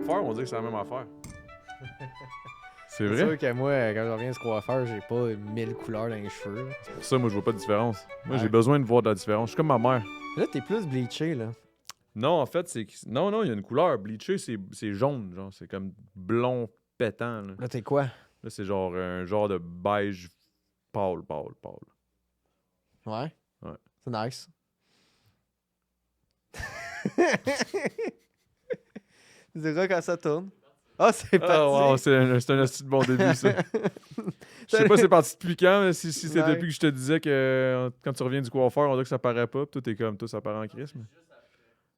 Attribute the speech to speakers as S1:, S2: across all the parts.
S1: coiffeur, on dirait que c'est la même affaire. C'est
S2: C'est
S1: vrai?
S2: sûr que moi, quand je reviens du coiffeur, j'ai pas 1000 couleurs dans les cheveux. Là,
S1: Pour ça, moi, je vois pas de différence. Moi,
S2: Ouais.
S1: j'ai besoin de voir de la différence. Je suis comme ma mère.
S2: Là, t'es plus bleaché, là.
S1: Non, en fait, c'est... Non, il y a une couleur. Bleaché, c'est jaune, genre. C'est comme blond pétant, là.
S2: Là, t'es quoi?
S1: Là, c'est genre un genre de beige pâle.
S2: Ouais?
S1: Ouais.
S2: C'est nice. Tu diras quand ça tourne. Ah, c'est parti!
S1: Ah, wow, c'est un assez bon début, ça. Je sais pas c'est parti depuis quand, mais si c'est
S2: Ouais.
S1: depuis que je te disais que quand tu reviens du coiffeur, on dirait que ça paraît pas, pis toi, t'es comme, toi, ça paraît en crise, mais...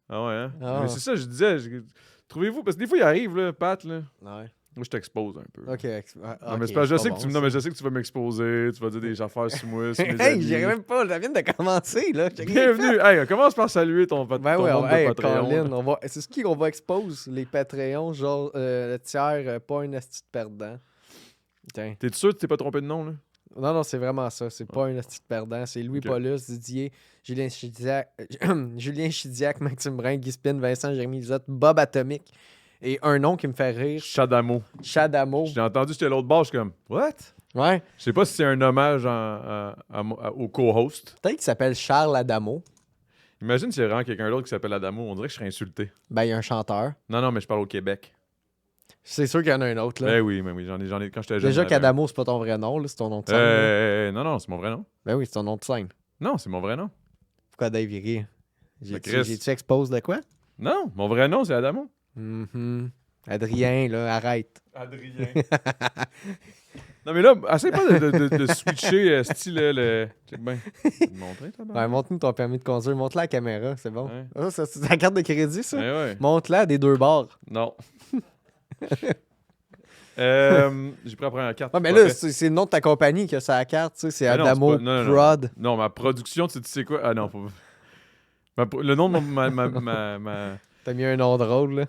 S1: Ah ouais, hein?
S2: Ah.
S1: Mais c'est ça, je disais, trouvez-vous, parce que des fois, il arrive, là, Pat, là.
S2: Ouais.
S1: Moi, je t'expose un peu.
S2: Ok.
S1: Non, mais c'est pas, je sais que tu, non, mais je sais que tu vas m'exposer, tu vas dire des affaires sur moi, sur mes
S2: Hey,
S1: amis.
S2: j'irais même pas, ça vient de commencer, là. J'ai rien
S1: Bienvenue! Hey, commence par saluer ton
S2: Ben
S1: ton
S2: ouais,
S1: monde
S2: hey,
S1: de Patreon.
S2: Colin,
S1: là.
S2: c'est ce qu'on va expose, les Patreons, genre le tiers, pas un asti de perdant. Tiens.
S1: T'es sûr que tu t'es pas trompé de nom, là?
S2: Non, c'est vraiment ça. C'est pas un asti de perdant. C'est Louis
S1: Ok.
S2: Paulus, Didier, Julien Chidiac, Julien Chidiac, Maxime Brun, Guy Spin, Vincent, Jérémy Lizotte, Bob Atomic. Et un nom qui me fait rire,
S1: Chadamo.
S2: Chadamo.
S1: J'ai entendu, j'étais l'autre bord, je suis comme, what?
S2: Ouais.
S1: Je sais pas si c'est un hommage au co-host.
S2: Peut-être qu'il s'appelle Charles Adamo.
S1: Imagine s'il y a vraiment quelqu'un d'autre qui s'appelle Adamo, on dirait que je serais insulté.
S2: Ben, il y a un chanteur.
S1: Non, mais je parle au Québec.
S2: C'est sûr qu'il y en a un autre, là.
S1: Eh oui, j'en ai quand j'étais jeune.
S2: Déjà
S1: j'en avais un.
S2: qu'Adamo, c'est pas ton vrai nom, là, c'est ton nom de scène. là.
S1: Non, c'est mon vrai nom.
S2: Ben oui, c'est ton nom de scène.
S1: Non, c'est mon vrai nom.
S2: Pourquoi Dave il rit?
S1: Ben, Chris.
S2: J'ai-tu expose de quoi?
S1: Non, mon vrai nom, c'est Adamo.
S2: Mhm. Adrien, là, arrête.
S1: Adrien. Non, mais là, essaie pas de switcher style le. Check bien. Je vais te montrer, toi,
S2: Ouais, montre-nous ton permis de conduire. Montre-la à la caméra, c'est bon.
S1: Ouais.
S2: Ah, ça, c'est ta carte de crédit, ça?
S1: Ouais.
S2: Montre-la des deux bords.
S1: Non. J'ai pris la première carte.
S2: Ouais, mais
S1: Pas
S2: là,
S1: fait.
S2: c'est le nom de ta compagnie qui a sa carte, tu sais, c'est
S1: Ah non,
S2: Adamo
S1: c'est pas- non.
S2: Prod.
S1: Non, ma production, tu sais quoi? Ah non, faut... Le nom de ma...
S2: T'as mis un nom drôle, là.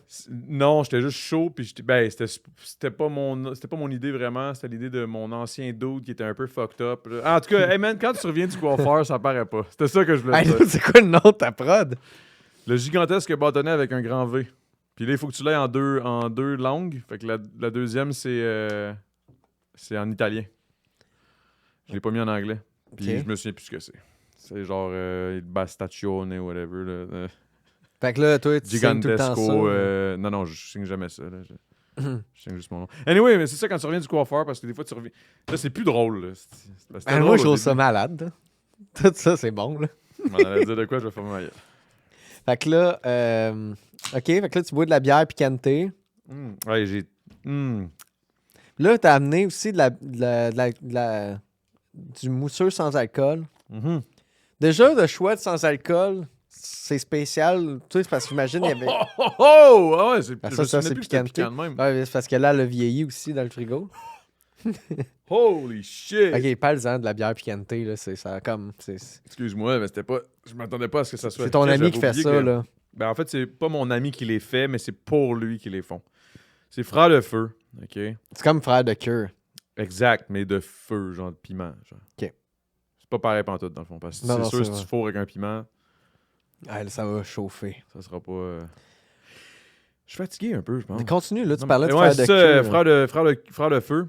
S1: Non, j'étais juste chaud, puis c'était pas mon idée vraiment, c'était l'idée de mon ancien dude qui était un peu fucked up. Là. Ah, en tout cas, hey man, quand tu reviens du coiffeur, ça paraît pas. C'était ça que je voulais
S2: Hey,
S1: dire.
S2: là, c'est quoi le nom de ta prod?
S1: Le gigantesque bâtonnet avec un grand V. Puis là, il faut que tu l'aies en deux langues. Fait que la deuxième, c'est en italien. Je l'ai pas mis en anglais. Puis
S2: Ok.
S1: je me souviens plus ce que c'est. C'est genre Bastacione ou whatever. Là.
S2: Fait que là, toi, tu signes tout le temps ça.
S1: Gigantesco. Non, je signe jamais ça. Là. Je signe juste mon nom. Anyway, mais c'est ça quand tu reviens du coiffeur, parce que des fois, tu reviens. Là, c'est plus drôle. Là. C'était
S2: Ben,
S1: drôle
S2: moi, je
S1: au
S2: trouve
S1: début.
S2: ça malade. là. Tout ça, c'est bon, là.
S1: Je m'en allais dire de quoi, je vais faire ma gueule.
S2: Fait que là, OK, fait que là, tu bois de la bière picantée.
S1: Ouais, j'ai.
S2: Là, t'as amené aussi du mousseux sans alcool.
S1: Mhm.
S2: Déjà, le choix de sans alcool, c'est spécial. Tu sais, c'est parce que j'imagine il y avait...
S1: Oh! Ah ouais, c'est
S2: Ben,
S1: je
S2: ça,
S1: me souvenais
S2: c'est
S1: plus que c'était
S2: piquanté.
S1: piquant de même.
S2: Ouais, c'est parce que là, elle a vieilli aussi dans le frigo.
S1: Holy shit!
S2: OK, parle-en de la bière picantée, là. C'est ça, comme...
S1: Excuse-moi, mais c'était pas. Je m'attendais pas à ce que ça soit.
S2: C'est ton
S1: Tiens,
S2: ami
S1: j'avais
S2: qui fait
S1: oublié
S2: ça,
S1: que-
S2: là.
S1: Ben, en fait, c'est pas mon ami qui les fait, mais c'est pour lui qu'ils les font. C'est Frère de Feu, OK?
S2: C'est comme frère de cure.
S1: Exact, mais de feu, genre de piment. Genre.
S2: OK.
S1: C'est pas pareil pantoute, dans le fond. Parce que
S2: Non,
S1: c'est
S2: non,
S1: sûr,
S2: c'est
S1: si tu
S2: vrai.
S1: fourres avec un piment,
S2: Ah, là, ça va chauffer.
S1: ça sera pas. Je suis fatigué un peu, je pense.
S2: Mais continue, là, tu
S1: Non,
S2: parlais de
S1: mais
S2: frère
S1: ouais,
S2: de
S1: c'est ça,
S2: cure.
S1: frère de Feu.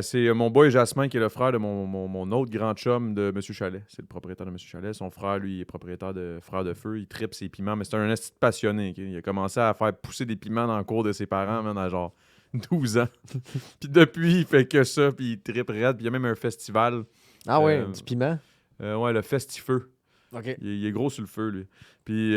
S1: C'est mon boy Jasmin qui est le frère de mon autre grand chum de Monsieur Chalet. C'est le propriétaire de Monsieur Chalet. Son frère, lui, il est propriétaire de Frère de Feu. Il tripe ses piments, mais c'est un esti de passionné. OK? Il a commencé à faire pousser des piments dans le cours de ses parents, man, à genre 12 ans. Puis depuis, il fait que ça, puis il tripe raide. Puis il y a même un festival.
S2: Ah ouais, du piment.
S1: Ouais, le Festifeu.
S2: OK.
S1: Il est gros sur le feu, lui. Puis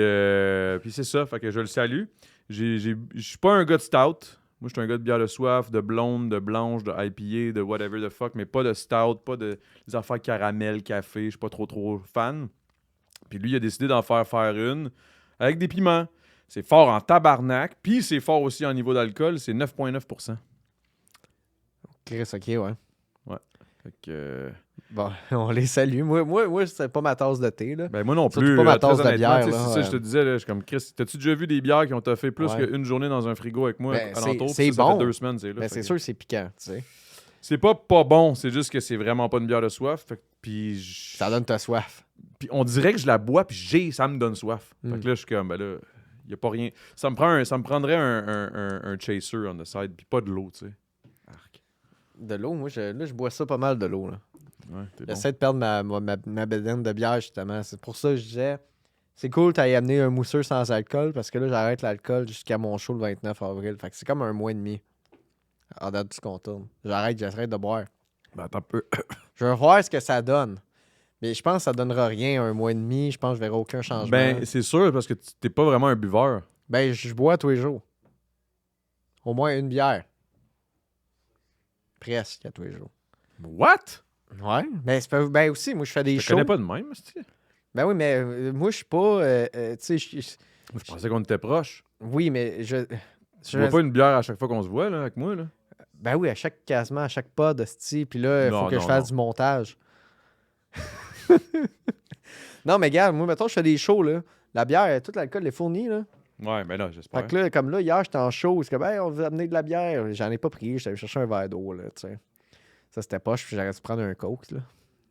S1: c'est ça, fait que je le salue. Je suis pas un gars de stout. Moi, je suis un gars de bière de soif, de blonde, de blanche, de IPA, de whatever the fuck, mais pas de stout, pas de des affaires caramel, café. Je suis pas trop fan. Puis lui, il a décidé d'en faire une avec des piments. C'est fort en tabarnak, puis c'est fort aussi en niveau d'alcool. C'est 9,9%.
S2: Chris, OK, ouais.
S1: Fait que...
S2: Bon, on les salue. Moi c'est pas ma tasse de thé, là.
S1: Ben moi non
S2: Surtout
S1: plus.
S2: pas ma
S1: très
S2: tasse de
S1: honnêtement,
S2: bière,
S1: tu sais,
S2: là,
S1: c'est ça que je te disais. Là, je suis comme Chris, t'as-tu déjà vu des bières qui ont fait plus
S2: Ouais.
S1: qu'une journée dans un frigo avec moi
S2: Ben,
S1: alentour?
S2: c'est
S1: Puis ça
S2: bon.
S1: fait 2 semaines, c'est là.
S2: Ben,
S1: Fait
S2: c'est
S1: que
S2: sûr que c'est piquant, tu sais.
S1: C'est pas bon, c'est juste que c'est vraiment pas une bière de soif. Fait que- puis
S2: Ça donne ta soif.
S1: puis on dirait que je la bois, puis ça me donne soif.
S2: Mm.
S1: Fait que là, je suis comme, ben là, Il y a pas rien. Ça me prendrait un chaser on the side, puis pas de l'eau, tu sais. Arc.
S2: De l'eau, moi, je bois ça pas mal de l'eau. Là.
S1: Ouais, t'es bon.
S2: J'essaie de perdre ma bédaine de bière, justement. C'est pour ça que je disais, c'est cool, t'as amené un mousseux sans alcool, parce que là, j'arrête l'alcool jusqu'à mon show le 29 avril. Fait que c'est comme un mois et demi. En date du contourne. J'arrête de boire.
S1: Ben, attends un peu.
S2: Je veux voir ce que ça donne. Mais je pense que ça donnera rien un mois et demi. Je pense que je verrai aucun changement.
S1: Ben, c'est sûr, parce que t'es pas vraiment un buveur.
S2: Ben, je bois tous les jours. Au moins une bière. Presque à tous les jours.
S1: What?
S2: Ouais. Ben aussi, moi, je fais des
S1: Je te
S2: shows.
S1: connais pas de même, c'est-tu?
S2: Ben oui, mais moi, je suis pas. Tu sais,
S1: Je pensais qu'on était proches.
S2: oui, mais
S1: Tu bois pas une bière à chaque fois qu'on se voit, là, avec moi, là?
S2: Ben oui, quasiment à chaque pod, hostie. Puis là, il faut que je fasse du montage. Non, mais regarde, moi, mettons, je fais des shows, là. La bière, tout l'alcool est fourni, là.
S1: Ouais, ben là, j'espère.
S2: Fait que là, comme là, hier, j'étais en show. C'est comme, hey, on veut amener de la bière. J'en ai pas pris. J'étais allé chercher un verre d'eau, là, tu sais. Ça, c'était poche. Puis j'aurais dû prendre un Coke, là.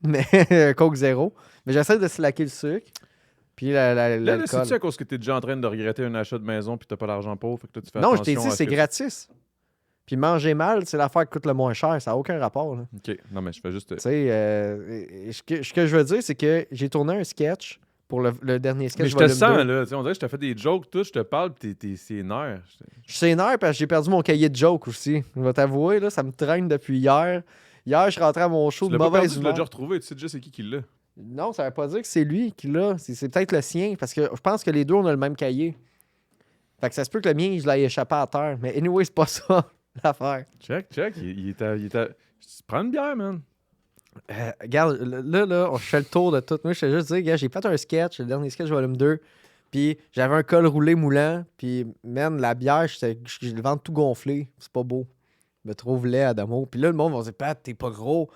S2: Mais un Coke zéro. Mais j'essaie de slacker le sucre. Puis
S1: Là,
S2: l'alcool.
S1: c'est-tu à cause que t'es déjà en train de regretter un achat de maison puis t'as pas l'argent pour? Fait que toi, tu fais
S2: Non, je t'ai
S1: attention
S2: dit,
S1: à
S2: c'est
S1: ce que
S2: gratis. Puis manger mal, c'est l'affaire qui coûte le moins cher. Ça n'a aucun rapport, là.
S1: OK. Non, mais je fais juste...
S2: Tu sais, ce que je veux dire, c'est que j'ai tourné un sketch pour le dernier sketch.
S1: Mais je te
S2: volume
S1: sens,
S2: 2.
S1: là. Tu sais, on dirait que je te fais des jokes, tout. Je te parle pis c'est nerf.
S2: Je suis énervé parce que j'ai perdu mon cahier de joke aussi. Je vais t'avouer, là, ça me traîne depuis hier. Hier, je suis rentré à mon show
S1: Tu
S2: de
S1: l'as pas perdu,
S2: mauvaise
S1: tu l'as
S2: humeur.
S1: déjà retrouvé. Tu sais déjà c'est qui l'a.
S2: Non, ça veut pas dire que c'est lui qui l'a. C'est peut-être le sien. Parce que je pense que les deux, on a le même cahier. Fait que ça se peut que le mien, je l'ai échappé à terre. Mais anyway, c'est pas ça l'affaire.
S1: Check. Il est à... Prends une bière, man.
S2: Regarde, là, je fais le tour de tout. Moi, je te juste dire, gars, j'ai fait un sketch, le dernier sketch volume 2. Puis j'avais un col roulé moulant. Puis, man, la bière, je le ventre tout gonflé. C'est pas beau. Je me trouve laid, Adamo. Puis là, le monde va dire, Pat, t'es pas gros.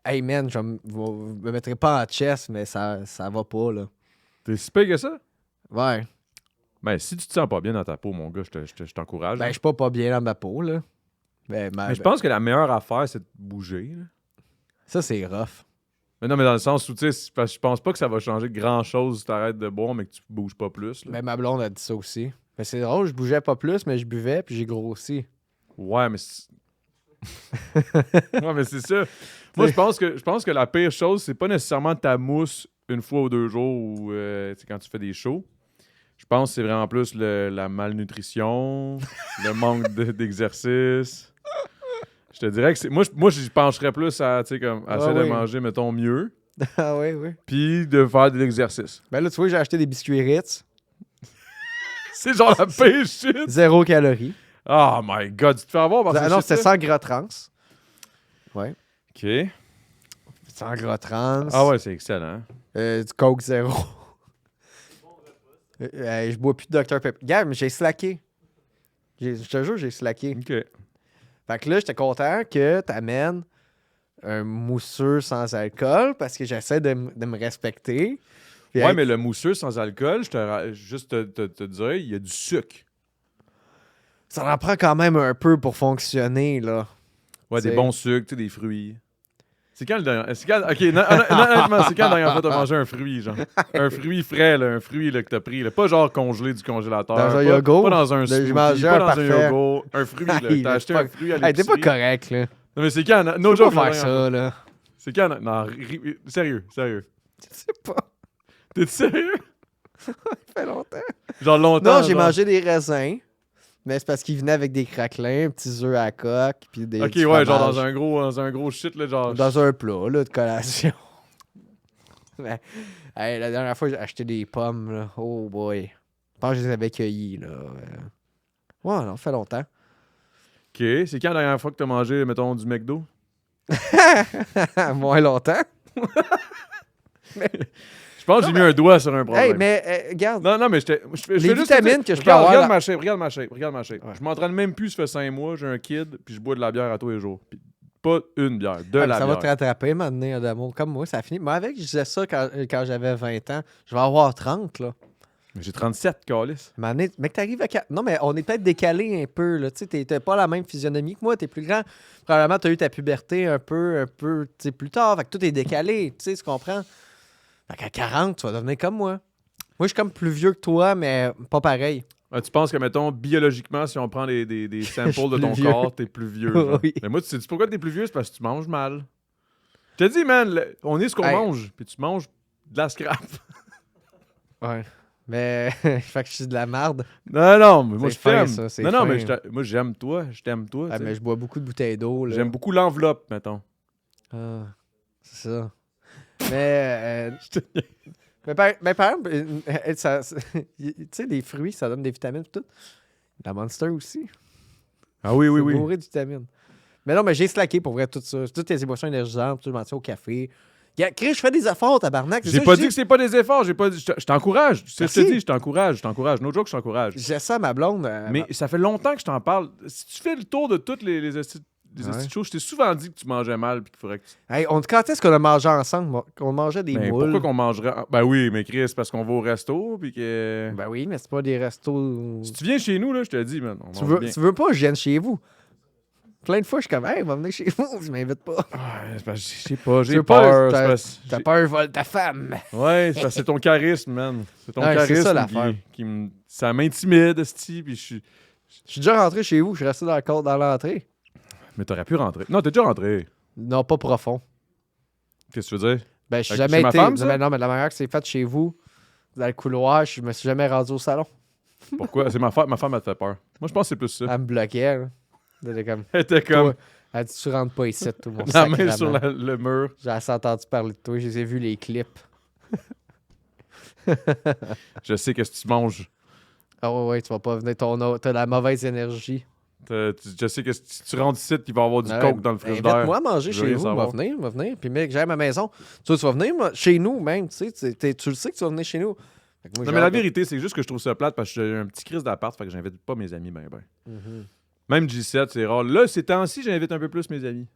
S2: Hey, man, je me mettrai pas en chest, mais ça va pas, là.
S1: T'es si pire que ça?
S2: Ouais.
S1: Ben, si tu te sens pas bien dans ta peau, mon gars, je t'encourage.
S2: Ben, je suis pas bien dans ma peau, là.
S1: Mais je pense que la meilleure affaire, c'est de bouger, là.
S2: Ça, c'est rough.
S1: Mais non, mais dans le sens où, tu sais, parce que je pense pas que ça va changer grand-chose si t'arrêtes de boire, mais que tu bouges pas plus, là.
S2: Mais ma blonde a dit ça aussi. Mais c'est drôle, je bougeais pas plus, mais je buvais, puis j'ai grossi.
S1: Ouais, mais ouais, mais c'est ça. Moi, je pense que la pire chose, c'est pas nécessairement ta mousse une fois ou 2 jours ou quand tu fais des shows. Je pense que c'est vraiment plus la malnutrition, le manque d'exercice. Je te dirais que c'est. Moi j'y pencherais plus à essayer de manger, mettons, mieux.
S2: Ah oui.
S1: Puis de faire de l'exercice.
S2: Ben là, tu vois, j'ai acheté des biscuits Ritz.
S1: C'est genre la pire shit.
S2: 0 calories.
S1: Oh my god, tu te fais avoir par ça.
S2: Non, c'était sans gras trans. Ouais.
S1: OK.
S2: Sans gras trans.
S1: Ah ouais, c'est excellent.
S2: Du Coke zéro. Je bois plus de Dr Pepper. Regarde, mais j'ai slacké. Je te jure, j'ai slacké.
S1: OK.
S2: Fait que là, j'étais content que t'amènes un mousseux sans alcool parce que j'essaie de me respecter. Puis
S1: Ouais, mais le mousseux sans alcool, juste te dire, il y a du sucre.
S2: ça en prend quand même un peu pour fonctionner, là.
S1: Ouais, des
S2: T'sais.
S1: bons sucres, tu sais, des fruits. C'est quand le dernier... Ok, honnêtement, c'est quand la dernière fois que t'as mangé un fruit, genre? Un fruit frais, là, un fruit là, que t'as pris, là. Pas genre congelé du congélateur.
S2: Dans un
S1: pas,
S2: yogourt?
S1: Pas dans un
S2: J'ai
S1: smoothie,
S2: mangé
S1: pas
S2: un
S1: dans
S2: parfait.
S1: un yogourt. Un fruit, là.
S2: Hey,
S1: T'as acheté
S2: pas-
S1: un fruit à
S2: Hey,
S1: l'épicerie.
S2: t'es pas correct, là.
S1: Non, mais c'est quand... No
S2: Tu peux
S1: joke,
S2: pas
S1: la
S2: faire
S1: dernière fois.
S2: ça, là.
S1: C'est quand... Non, sérieux.
S2: Je sais pas.
S1: T'es sérieux?
S2: Ça fait longtemps.
S1: Genre longtemps,
S2: Non, j'ai
S1: genre.
S2: mangé des raisins. Mais c'est parce qu'ils venaient avec des craquelins, petits œufs à coque, puis des
S1: Ok,
S2: petits
S1: ouais, genre
S2: fromages.
S1: dans un gros shit, là, genre...
S2: Dans un plat, là, de collation. Mais, hey, la dernière fois, j'ai acheté des pommes, là. Oh boy. Je pense que je les avais cueillies, là. Ouais, non, ça fait longtemps.
S1: Ok, c'est quand la dernière fois que t'as mangé, mettons, du McDo?
S2: Moins longtemps.
S1: Je pense que j'ai mis un doigt sur un problème.
S2: Hey, mais regarde.
S1: Non, mais je fais
S2: Les
S1: juste
S2: vitamines
S1: te dire,
S2: que je peux avoir
S1: Regarde
S2: là-
S1: ma shape.
S2: Ouais.
S1: Je m'entraîne même plus, ça fait 5 mois, j'ai un kid, puis je bois de la bière à tous les jours. Puis pas une bière, de
S2: Ah,
S1: la
S2: ça
S1: bière.
S2: va te rattraper maintenant, Adamo. Comme moi, ça finit. Moi, avec, je disais ça quand j'avais 20 ans. Je vais avoir 30, là.
S1: Mais j'ai 37, calice.
S2: Mec, t'arrives à... Non, mais on est peut-être décalé un peu, là. Tu sais, t'as pas la même physionomie que moi. T'es plus grand. Probablement, t'as eu ta puberté un peu, tu sais, plus tard. Fait que tout est décalé. Tu sais, tu comprends? Fait qu'à 40, tu vas devenir comme moi. Moi, je suis comme plus vieux que toi, mais pas pareil.
S1: Tu penses que, mettons, biologiquement, si on prend des samples de
S2: plus
S1: ton
S2: vieux.
S1: corps, t'es plus vieux. Genre.
S2: Oui.
S1: Mais moi, tu sais pourquoi t'es plus vieux? C'est parce que tu manges mal. Je te dis, man, on est ce qu'on
S2: Hey.
S1: mange, puis tu manges de la scrap.
S2: Ouais. Mais, fait que je suis de la merde.
S1: Non, mais moi, je
S2: C'est fin,
S1: t'aime.
S2: ça, c'est
S1: Non, mais
S2: fin.
S1: moi, j'aime toi. Je t'aime toi.
S2: Ah,
S1: tu sais.
S2: mais je bois beaucoup de bouteilles d'eau, là.
S1: J'aime beaucoup l'enveloppe, mettons.
S2: Ah, c'est ça. Mais, mais par exemple, tu sais, les fruits, ça donne des vitamines et tout. La Monster aussi.
S1: Ah oui, oui,
S2: C'est
S1: oui.
S2: bourré de vitamines. Mais non, mais j'ai slacké pour vrai tout ça. Toutes les émotions énergisantes, tout, je m'en tiens au café. Chris, je fais des efforts, tabarnak.
S1: J'ai pas dit que c'est pas des efforts. J'ai pas dit. Je t'encourage. C'est ce que je te
S2: Merci.
S1: dis. Je t'encourage. No joke, je t'encourage.
S2: J'ai ça à ma blonde.
S1: Mais ça fait longtemps que je t'en parle. Si tu fais le tour de toutes les
S2: Ouais.
S1: choses, je t'ai souvent dit que tu mangeais mal puis qu'il faudrait que tu...
S2: Hey, quand est-ce qu'on a mangé ensemble? Qu'on mangeait des
S1: Mais
S2: moules?
S1: pourquoi qu'on mangerait... Ben oui, mais Chris, parce qu'on va au resto puis que...
S2: Ben oui, mais c'est pas des restos...
S1: Si tu viens chez nous, là, je te le dis, man, on
S2: Tu
S1: mange bien.
S2: veux pas que je vienne chez vous? Plein de fois, je suis comme, hey, va venir chez vous, je m'invite pas.
S1: Ah, c'est parce que je sais pas,
S2: Tu
S1: j'ai
S2: veux pas,
S1: peur.
S2: t'as-
S1: c'est parce-
S2: T'as peur, vole ta femme.
S1: Ouais, c'est parce que c'est ton charisme, man. C'est ton
S2: Ouais, c'est
S1: charisme
S2: ça, l'affaire.
S1: qui me... Ça m'intimide, esti, puis je suis...
S2: Je suis déjà rentré chez vous, je suis resté dans le cadre dans l'entrée.
S1: Mais t'aurais pu rentrer. Non, t'es déjà rentré.
S2: Non, pas profond.
S1: Qu'est-ce que tu veux dire?
S2: Ben, je suis
S1: Chez
S2: jamais
S1: ma
S2: été.
S1: femme, ça?
S2: Mais non, mais la manière que c'est fait chez vous, dans le couloir, je me suis jamais rendu au salon.
S1: Pourquoi? C'est ma femme, elle te fait peur. Moi, je pense que c'est plus ça.
S2: Elle me bloquait, là. Elle était comme,
S1: Elle était comme
S2: toi, elle dit, tu rentres pas ici, tout mon
S1: la main
S2: sacrement.
S1: sur le mur.
S2: J'ai assez entendu parler de toi, je les ai vus les clips.
S1: Je sais qu'est-ce que tu manges.
S2: Ah ouais, tu vas pas venir, t'as la mauvaise énergie.
S1: Je sais que si tu rentres ici, il va y avoir du
S2: Ouais.
S1: coke dans le frigidaire.
S2: Invite-moi à manger
S1: Je veux
S2: chez
S1: rien
S2: vous,
S1: savoir.
S2: va venir. Puis mec, j'aime à ma maison. Tu vas venir chez nous même, tu sais, tu le sais que tu vas venir chez nous. Fait que moi,
S1: Non,
S2: j'ai
S1: mais la
S2: hâte de-
S1: vérité, c'est juste que je trouve ça plate parce que j'ai un petit crise d'appart, fait que j'invite pas mes amis, ben.
S2: Mhm.
S1: Même G7, c'est rare. Là, ces temps-ci, j'invite un peu plus mes amis.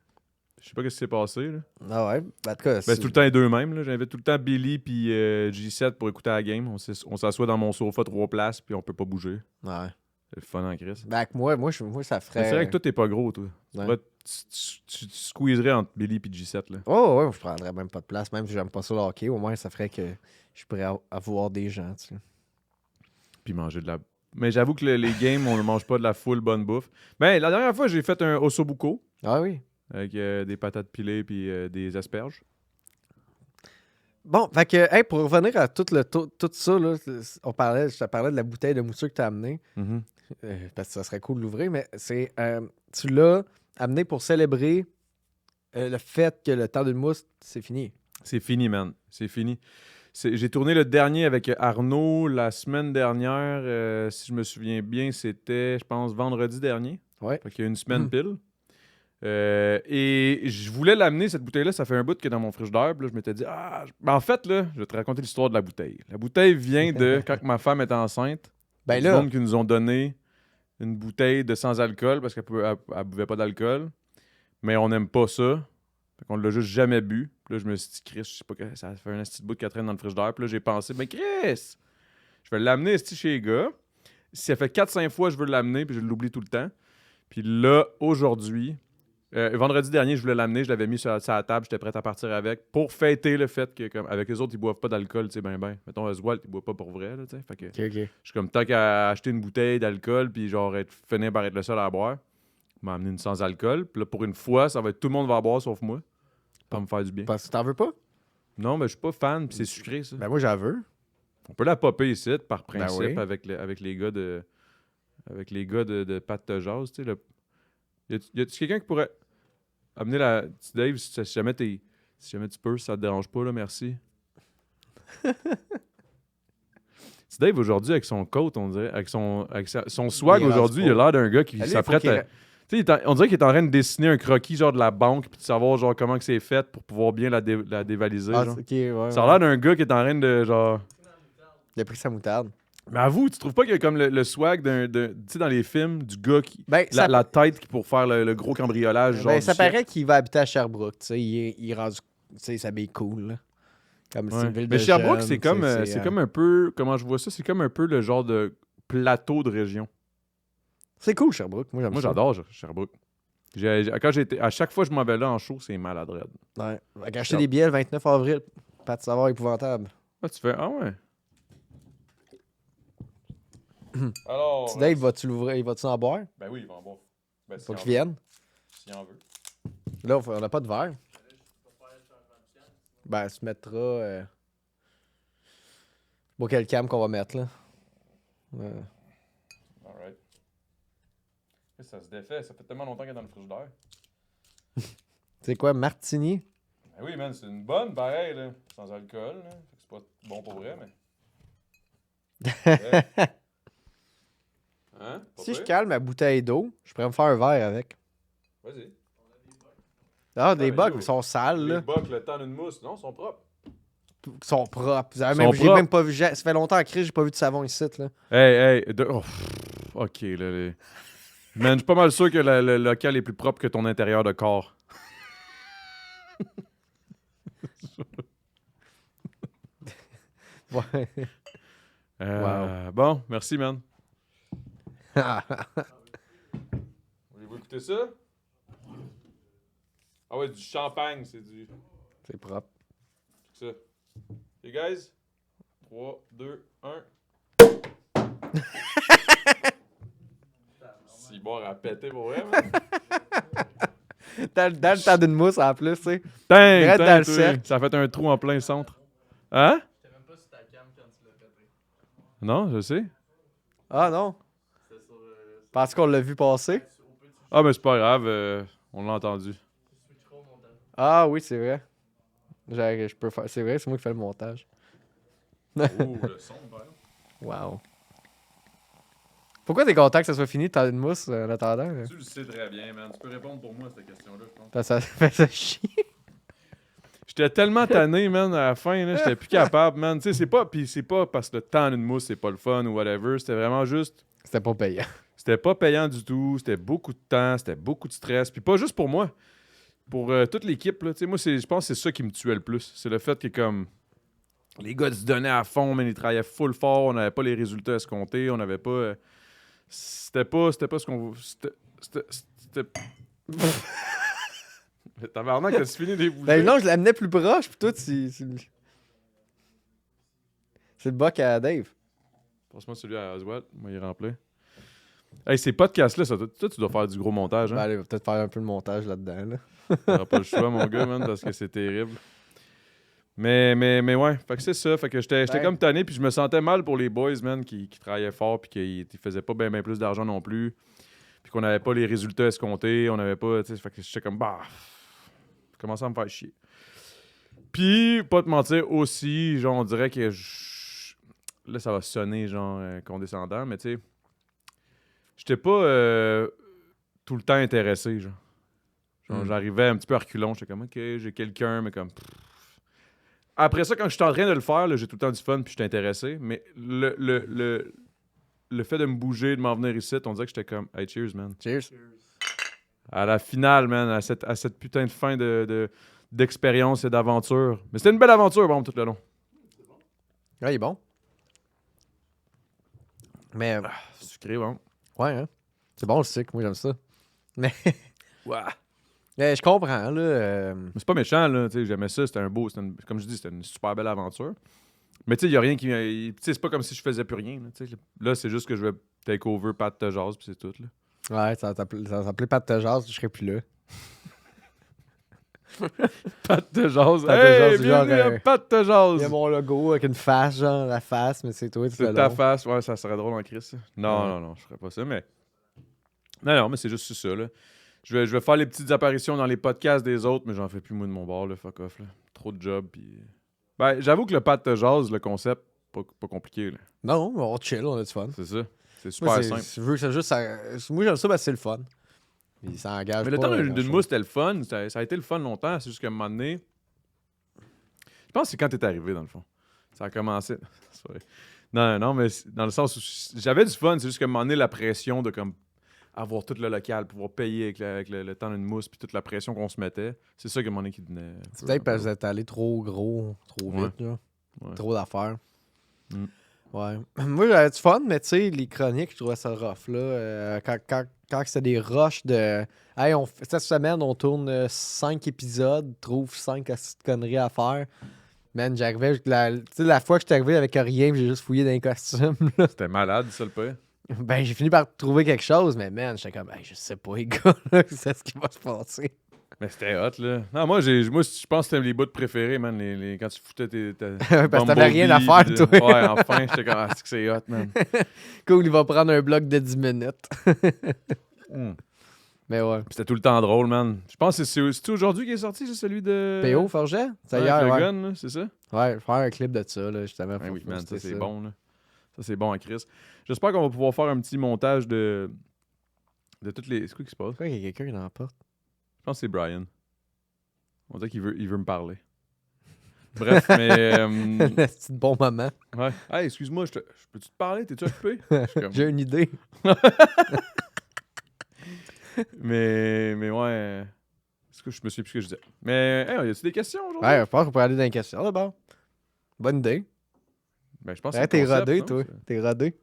S1: Je sais pas ce qui s'est passé, là.
S2: Ah ouais, ben, en tout cas,
S1: Ben, c'est tout le temps les deux mêmes, là. J'invite tout le temps Billy puis G7 pour écouter la game. On s'assoit dans mon sofa 3 places puis on peut pas bouger.
S2: Ouais.
S1: C'est le fun en crise.
S2: Ben, avec moi, ça
S1: Mais
S2: ferait.
S1: c'est vrai que toi, t'es pas gros, toi.
S2: Ouais.
S1: Tu squeezerais entre Billy et G7, là.
S2: Oh, ouais, je prendrais même pas de place, même si j'aime pas ça le hockey. Au moins, ça ferait que je pourrais avoir des gens, tu sais.
S1: Puis manger de la... Mais j'avoue que les games, on ne mange pas de la full bonne bouffe. Ben, la dernière fois, j'ai fait un ossobuco
S2: Ah oui.
S1: avec des patates pilées puis des asperges.
S2: Bon, fait que, hey, pour revenir à tout ça, là, je te parlais de la bouteille de mousseux que tu as amenée.
S1: Mhm.
S2: Parce que ça serait cool de l'ouvrir, mais c'est tu l'as amené pour célébrer le fait que le temps d'une mousse, c'est fini.
S1: C'est fini, man. C'est fini. J'ai tourné le dernier avec Arnaud la semaine dernière. Si je me souviens bien, c'était, je pense, vendredi dernier.
S2: Ouais.
S1: Fait qu'il y a une semaine pile. Et je voulais l'amener, cette bouteille-là. Ça fait un bout que dans mon frigidaire. Puis là, je m'étais dit, ben, en fait, là, je vais te raconter l'histoire de la bouteille. La bouteille vient de quand ma femme était enceinte.
S2: Ben
S1: Du
S2: là,
S1: monde qui nous ont donné une bouteille de sans-alcool parce qu'elle buvait pas d'alcool. Mais on n'aime pas ça. Fait qu'on l'a juste jamais bu. Puis là, je me suis dit, Chris, je sais pas, ça fait un petit bout de Catherine dans le frigidaire. Puis là, j'ai pensé, mais Chris, je vais l'amener esti, chez les gars. Si ça fait 4-5 fois, je veux l'amener, puis je l'oublie tout le temps. Puis là, aujourd'hui, vendredi dernier, je voulais l'amener, je l'avais mis sur la table, j'étais prêt à partir avec pour fêter le fait que, comme, avec les autres, ils boivent pas d'alcool, tu sais, ben. Mettons, Oswald, il boit pas pour vrai, là, tu sais. Fait que
S2: ok.
S1: je suis comme, tant qu'à acheter une bouteille d'alcool, puis genre, finir par être le seul à boire, il m'a amené une sans-alcool. Puis là, pour une fois, ça va être tout le monde va boire sauf moi. Pour me faire du bien.
S2: Parce que t'en veux pas?
S1: Non, mais je suis pas fan, puis c'est sucré, ça.
S2: Ben moi, j'en veux.
S1: On peut la popper ici, par principe,
S2: oui.
S1: avec les gars de. Avec les gars de Pat de Jazz, tu sais. Y a-tu quelqu'un qui pourrait amener la. Dave, si jamais tu peux, si ça te dérange pas, là, merci. Dave, aujourd'hui, avec son coat, on dirait, avec son swag
S2: Il est
S1: aujourd'hui, il
S2: rendu
S1: a l'air d'un gars qui
S2: Lui, il faut
S1: s'apprête
S2: qu'il-
S1: à. Tu sais, on dirait qu'il est en train de dessiner un croquis genre de la banque puis de savoir genre comment que c'est fait pour pouvoir bien la dévaliser.
S2: Ah,
S1: genre.
S2: ok, ouais.
S1: Ça a l'air d'un gars qui est en train de genre.
S2: Il a pris sa moutarde.
S1: Mais avoue, tu trouves pas qu'il y a comme le swag tu sais, dans les films, du gars qui.
S2: Ben, ça,
S1: La tête qui pour faire le gros cambriolage, genre.
S2: ben,
S1: du
S2: ça
S1: siècle.
S2: paraît qu'il va habiter à Sherbrooke. Tu sais, il est rendu. Tu sais, il s'habille cool. Là. Comme c'est
S1: Ouais.
S2: une ville
S1: Mais
S2: de
S1: Sherbrooke,
S2: jeunes,
S1: c'est comme, c'est comme un peu. Comment je vois ça? C'est comme un peu le genre de plateau de région.
S2: C'est cool, Sherbrooke. Moi, j'aime
S1: Moi,
S2: ça.
S1: j'adore Sherbrooke. À chaque fois que je m'en vais là en show, c'est malade raide.
S2: Ouais. Fait qu'acheter des billets le 29 avril. Pas de savoir épouvantable.
S1: Ah, tu fais. Ah ouais. Alors.
S2: Petit Dave, vas-tu l'ouvrir? Il va-tu en boire?
S1: Ben oui, il va en boire. Ben,
S2: Faut qu'il vienne.
S1: S'il en veut.
S2: Là, on n'a pas de verre. Ben, se mettra. Bon, quel cam qu'on va mettre, là?
S1: Alright. Ça se défait. Ça fait tellement longtemps qu'elle est dans le frigidaire.
S2: C'est quoi, Martini?
S1: Ben oui, man, c'est une bonne, pareil, là. Sans alcool, là. Fait que c'est pas bon pour vrai, mais. Ouais. Hein? Pas
S2: Si je
S1: pire?
S2: cale ma bouteille d'eau, je pourrais me faire un verre avec.
S1: Vas-y.
S2: Ah, des
S1: mais
S2: bugs,
S1: yo,
S2: ils sont sales,
S1: Les
S2: là.
S1: bocs, le temps d'une mousse, non, sont propres.
S2: Ils sont propres.
S1: Ils sont
S2: J'ai
S1: propres.
S2: même pas vu. Ça fait longtemps que j'ai pas vu de savon ici, là.
S1: Hey. Oh, ok, là. Man, je suis pas mal sûr que le local est plus propre que ton intérieur de corps.
S2: Ouais.
S1: Bon, merci, man. Voulez-vous écouter ça? Ah ouais, du champagne, c'est du...
S2: C'est propre.
S1: ça. Les guys, 3, 2, 1. Si boire à péter pour vrai, man.
S2: Dans le temps d'une mousse, en plus, tu sais.
S1: Tain,
S2: dans le
S1: toi.
S2: cercle.
S1: Ça a fait un trou en plein centre. Hein?
S3: J'étais même pas sur ta cam quand tu l'as pété.
S1: Non, je sais.
S2: Ah non.
S3: C'était sur
S2: Parce qu'on l'a vu passer.
S3: au petit
S1: Ah, mais c'est pas grave, on l'a entendu.
S3: switcheroo montage.
S2: Ah oui, c'est vrai. Je peux faire. C'est vrai, c'est moi qui fais le montage.
S1: Oh, le son, par exemple.
S2: Wow. Pourquoi t'es content que ça soit fini de temps d'une mousse en attendant? Là?
S1: Tu le sais très bien, man. Tu peux répondre pour moi à cette question-là, je pense.
S2: Ça fait ça chier.
S1: J'étais tellement tanné, man, à la fin, là, j'étais plus capable, man. Tu sais, c'est pas parce que le temps d'une mousse, c'est pas le fun ou whatever. C'était vraiment juste...
S2: C'était pas payant.
S1: C'était pas payant du tout. C'était beaucoup de temps, c'était beaucoup de stress. Puis pas juste pour moi. Pour toute l'équipe, là. Tu sais, moi, je pense que c'est ça qui me tuait le plus. C'est le fait que, comme... Les gars se donnaient à fond, mais ils travaillaient full fort. On n'avait pas les résultats escomptés. On n'avait pas... C'était pas ce qu'on... C'était... Tabarnak, t'as-tu fini des bouger?
S2: Ben non, je l'amenais plus proche, puis toi, c'est le boc à Dave.
S1: Passe-moi celui à Oswald. Moi, il est rempli. Hey, ces podcasts-là, toi, tu dois faire du gros montage,
S2: Ben,
S1: hein?
S2: allez, on va peut-être faire un peu de montage là-dedans. Là.
S1: T'auras pas le choix, mon gars, man, parce que c'est terrible. Mais ouais, fait que c'est ça. Fait que j'étais
S2: Ouais.
S1: comme tanné, puis je me sentais mal pour les boys, man, qui travaillaient fort, puis qui faisaient pas bien plus d'argent non plus. Puis qu'on n'avait pas les résultats escomptés, on n'avait pas, tu sais, fait que j'étais comme, bah, je commençais à me faire chier. Puis, pas te mentir, aussi, genre, on dirait que là, ça va sonner, genre, condescendant, mais tu sais, j'étais pas tout le temps intéressé, genre. J'arrivais un petit peu à reculons, j'étais comme, OK, j'ai quelqu'un, mais comme... Après ça, quand je suis en train de le faire, là, j'ai tout le temps du fun, puis je suis intéressé, mais le fait de me bouger, de m'en venir ici, on dirait que j'étais comme, hey, cheers, man.
S2: Cheers.
S1: À la finale, man, à cette putain de fin d'expérience et d'aventure. Mais c'était une belle aventure, bon, tout le long.
S2: Ouais, il est bon. Mais,
S1: Sucré, bon.
S2: ouais, hein. C'est bon le sucre, moi j'aime ça. Mais,
S1: Ouais.
S2: mais je comprends, là.
S1: Mais c'est pas méchant, là, tu sais, j'aimais ça, comme je dis, c'était une super belle aventure. Mais tu sais, il y a rien qui... Tu sais, c'est pas comme si je faisais plus rien, là, tu sais. Là, c'est juste que je vais take over Pat de Jazz, puis c'est tout, là.
S2: Ouais, ça s'appelait Pat de Jazz, je serais plus là.
S1: Pat de Jazz.
S2: Pat de
S1: Hey,
S2: Jazz, genre,
S1: bienvenue à Pat de Jazz.
S2: Il y a mon logo avec une face, genre, la face, mais c'est toi,
S1: C'est ta face, ouais, ça serait drôle en crise. Ça. Non, non, je ferais pas ça, mais... Non, mais c'est juste ça, là. Je vais faire les petites apparitions dans les podcasts des autres, mais j'en fais plus, moi, de mon bord, là, fuck off, là. Trop de job, puis... Ben, j'avoue que le Pat de Jazz, le concept, pas compliqué, là.
S2: Non, on chill, on a du fun.
S1: C'est ça. C'est super
S2: Moi,
S1: simple.
S2: je veux que ça juste... Moi, j'aime ça, parce que c'est le fun. Puis ça engage
S1: Mais le
S2: pas
S1: temps d'une
S2: grand-chose.
S1: mousse, c'était le fun. Ça a été le fun longtemps. C'est juste qu'à un moment donné... Je pense que c'est quand t'es arrivé, dans le fond. Ça a commencé... C'est vrai. Non, mais dans le sens où j'avais du fun. C'est juste qu'à un moment donné, la pression de comme avoir tout le local, pouvoir payer avec le temps d'une mousse, puis toute la pression qu'on se mettait, c'est ça qu'à un moment donné qui venait...
S2: C'est peut-être parce que vous êtes allé trop gros, trop
S1: Ouais.
S2: vite, là.
S1: Ouais.
S2: Trop d'affaires.
S1: Mm.
S2: Ouais. Moi, j'avais du fun, mais tu sais, les chroniques, je trouvais ça rough, là. Quand c'était des rushs de... Hey, cette semaine, on tourne 5 épisodes, trouve 5 conneries à faire. Man, j'arrivais... Tu sais, la fois que j'étais arrivé avec rien, j'ai juste fouillé dans les costumes, là.
S1: C'était malade, ça, le pire.
S2: Ben, j'ai fini par trouver quelque chose, mais man, j'étais comme, hey, je sais pas, les gars, là, c'est ce qui va se passer.
S1: Mais c'était hot, là. Non, moi, je pense que c'était les bouts préférés, man. Quand tu foutais
S2: Parce que t'avais rien à faire, toi.
S1: Ouais, enfin, j'étais comme, c'est que c'est hot, man.
S2: Cool, il va prendre un bloc de 10 minutes.
S1: Mm.
S2: Mais ouais.
S1: Puis c'était tout le temps drôle, man. Je pense que c'est aujourd'hui qui est sorti, c'est celui de...
S2: PO, Forget? Ça
S1: Ouais,
S2: hier,
S1: avec
S2: ouais.
S1: le gun, là, c'est ça?
S2: Ouais, je vais faire un clip de ça, là, justement.
S1: Ouais, oui,
S2: pour
S1: man, ça,
S2: poster
S1: c'est
S2: ça.
S1: bon, là. Ça, c'est bon à Chris. J'espère qu'on va pouvoir faire un petit montage de toutes les... C'est quoi qui se passe?
S2: Pourquoi il y a quelqu'un dans la porte?
S1: Je pense que c'est Brian. On dirait qu'il veut me parler. Bref, mais...
S2: C'est un bon moment.
S1: ouais. Hey, excuse-moi, je peux-tu te parler? T'es-tu occupé? Je suis comme-
S2: J'ai une idée.
S1: mais ouais... Est-ce que je me souviens plus ce que je disais? Mais, hey, y a-tu des questions aujourd'hui?
S2: Ouais, je pense qu'on peut aller dans les questions d'abord. Bonne idée.
S1: Ben, je pense que
S2: Ouais,
S1: c'est
S2: t'es
S1: le concept,
S2: rodé,
S1: non?
S2: toi. T'es rodé.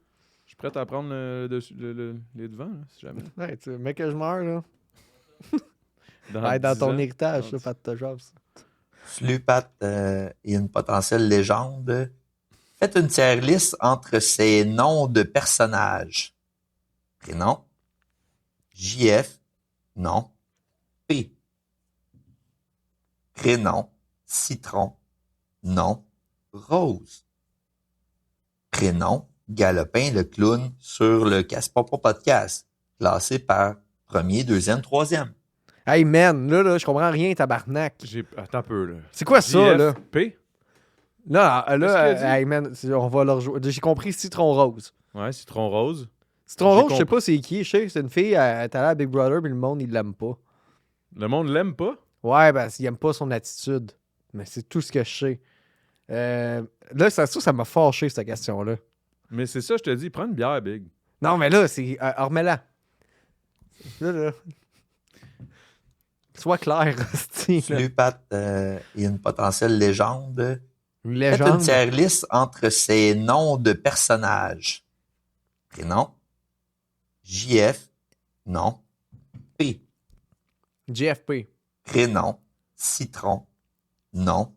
S1: Je suis prêt à prendre les devants, là, si jamais.
S2: Ouais, tu mec que je meurs, là.
S1: Dans,
S2: Ouais, dans
S1: 10
S2: ton
S1: ans.
S2: héritage,
S1: Dans
S2: ça, Pat Tajov, ça.
S4: Salut Pat, et une potentielle légende. Faites une tier list entre ces noms de personnages. Prénom. JF. Non. P. Prénom. Citron. Non. Rose. Prénom. Galopin le clown sur le Casse-Papa Podcast. Classé par premier, deuxième, troisième.
S2: Hey, man, là, je comprends rien, tabarnak.
S1: Attends un peu, là.
S2: C'est quoi ça, là?
S1: JFP?
S2: Là,
S1: Qu'est-ce qu'il a dit?
S2: hey, man, on va leur jouer. J'ai compris Citron Rose.
S1: Ouais, citron rose.
S2: Citron
S1: J'ai
S2: Rose, je sais
S1: compris.
S2: pas c'est qui. Je sais que c'est une fille, elle est allée à Big Brother, mais le monde, il l'aime pas.
S1: Le monde l'aime pas?
S2: Ouais, ben, il aime pas son attitude. Mais c'est tout ce que je sais. Là, ça m'a fâché, cette question-là.
S1: Mais c'est ça, je te dis, prends une bière, Big.
S2: Non, mais là, c'est. Remets-la. Là. Sois clair, hostie, là.
S4: Salut Pat, et une potentielle légende.
S2: Une
S4: Faites une
S2: légende.
S4: tier list entre ces noms de personnages. Prénom. JF. Non. P.
S2: JFP.
S4: Prénom. Citron. Non.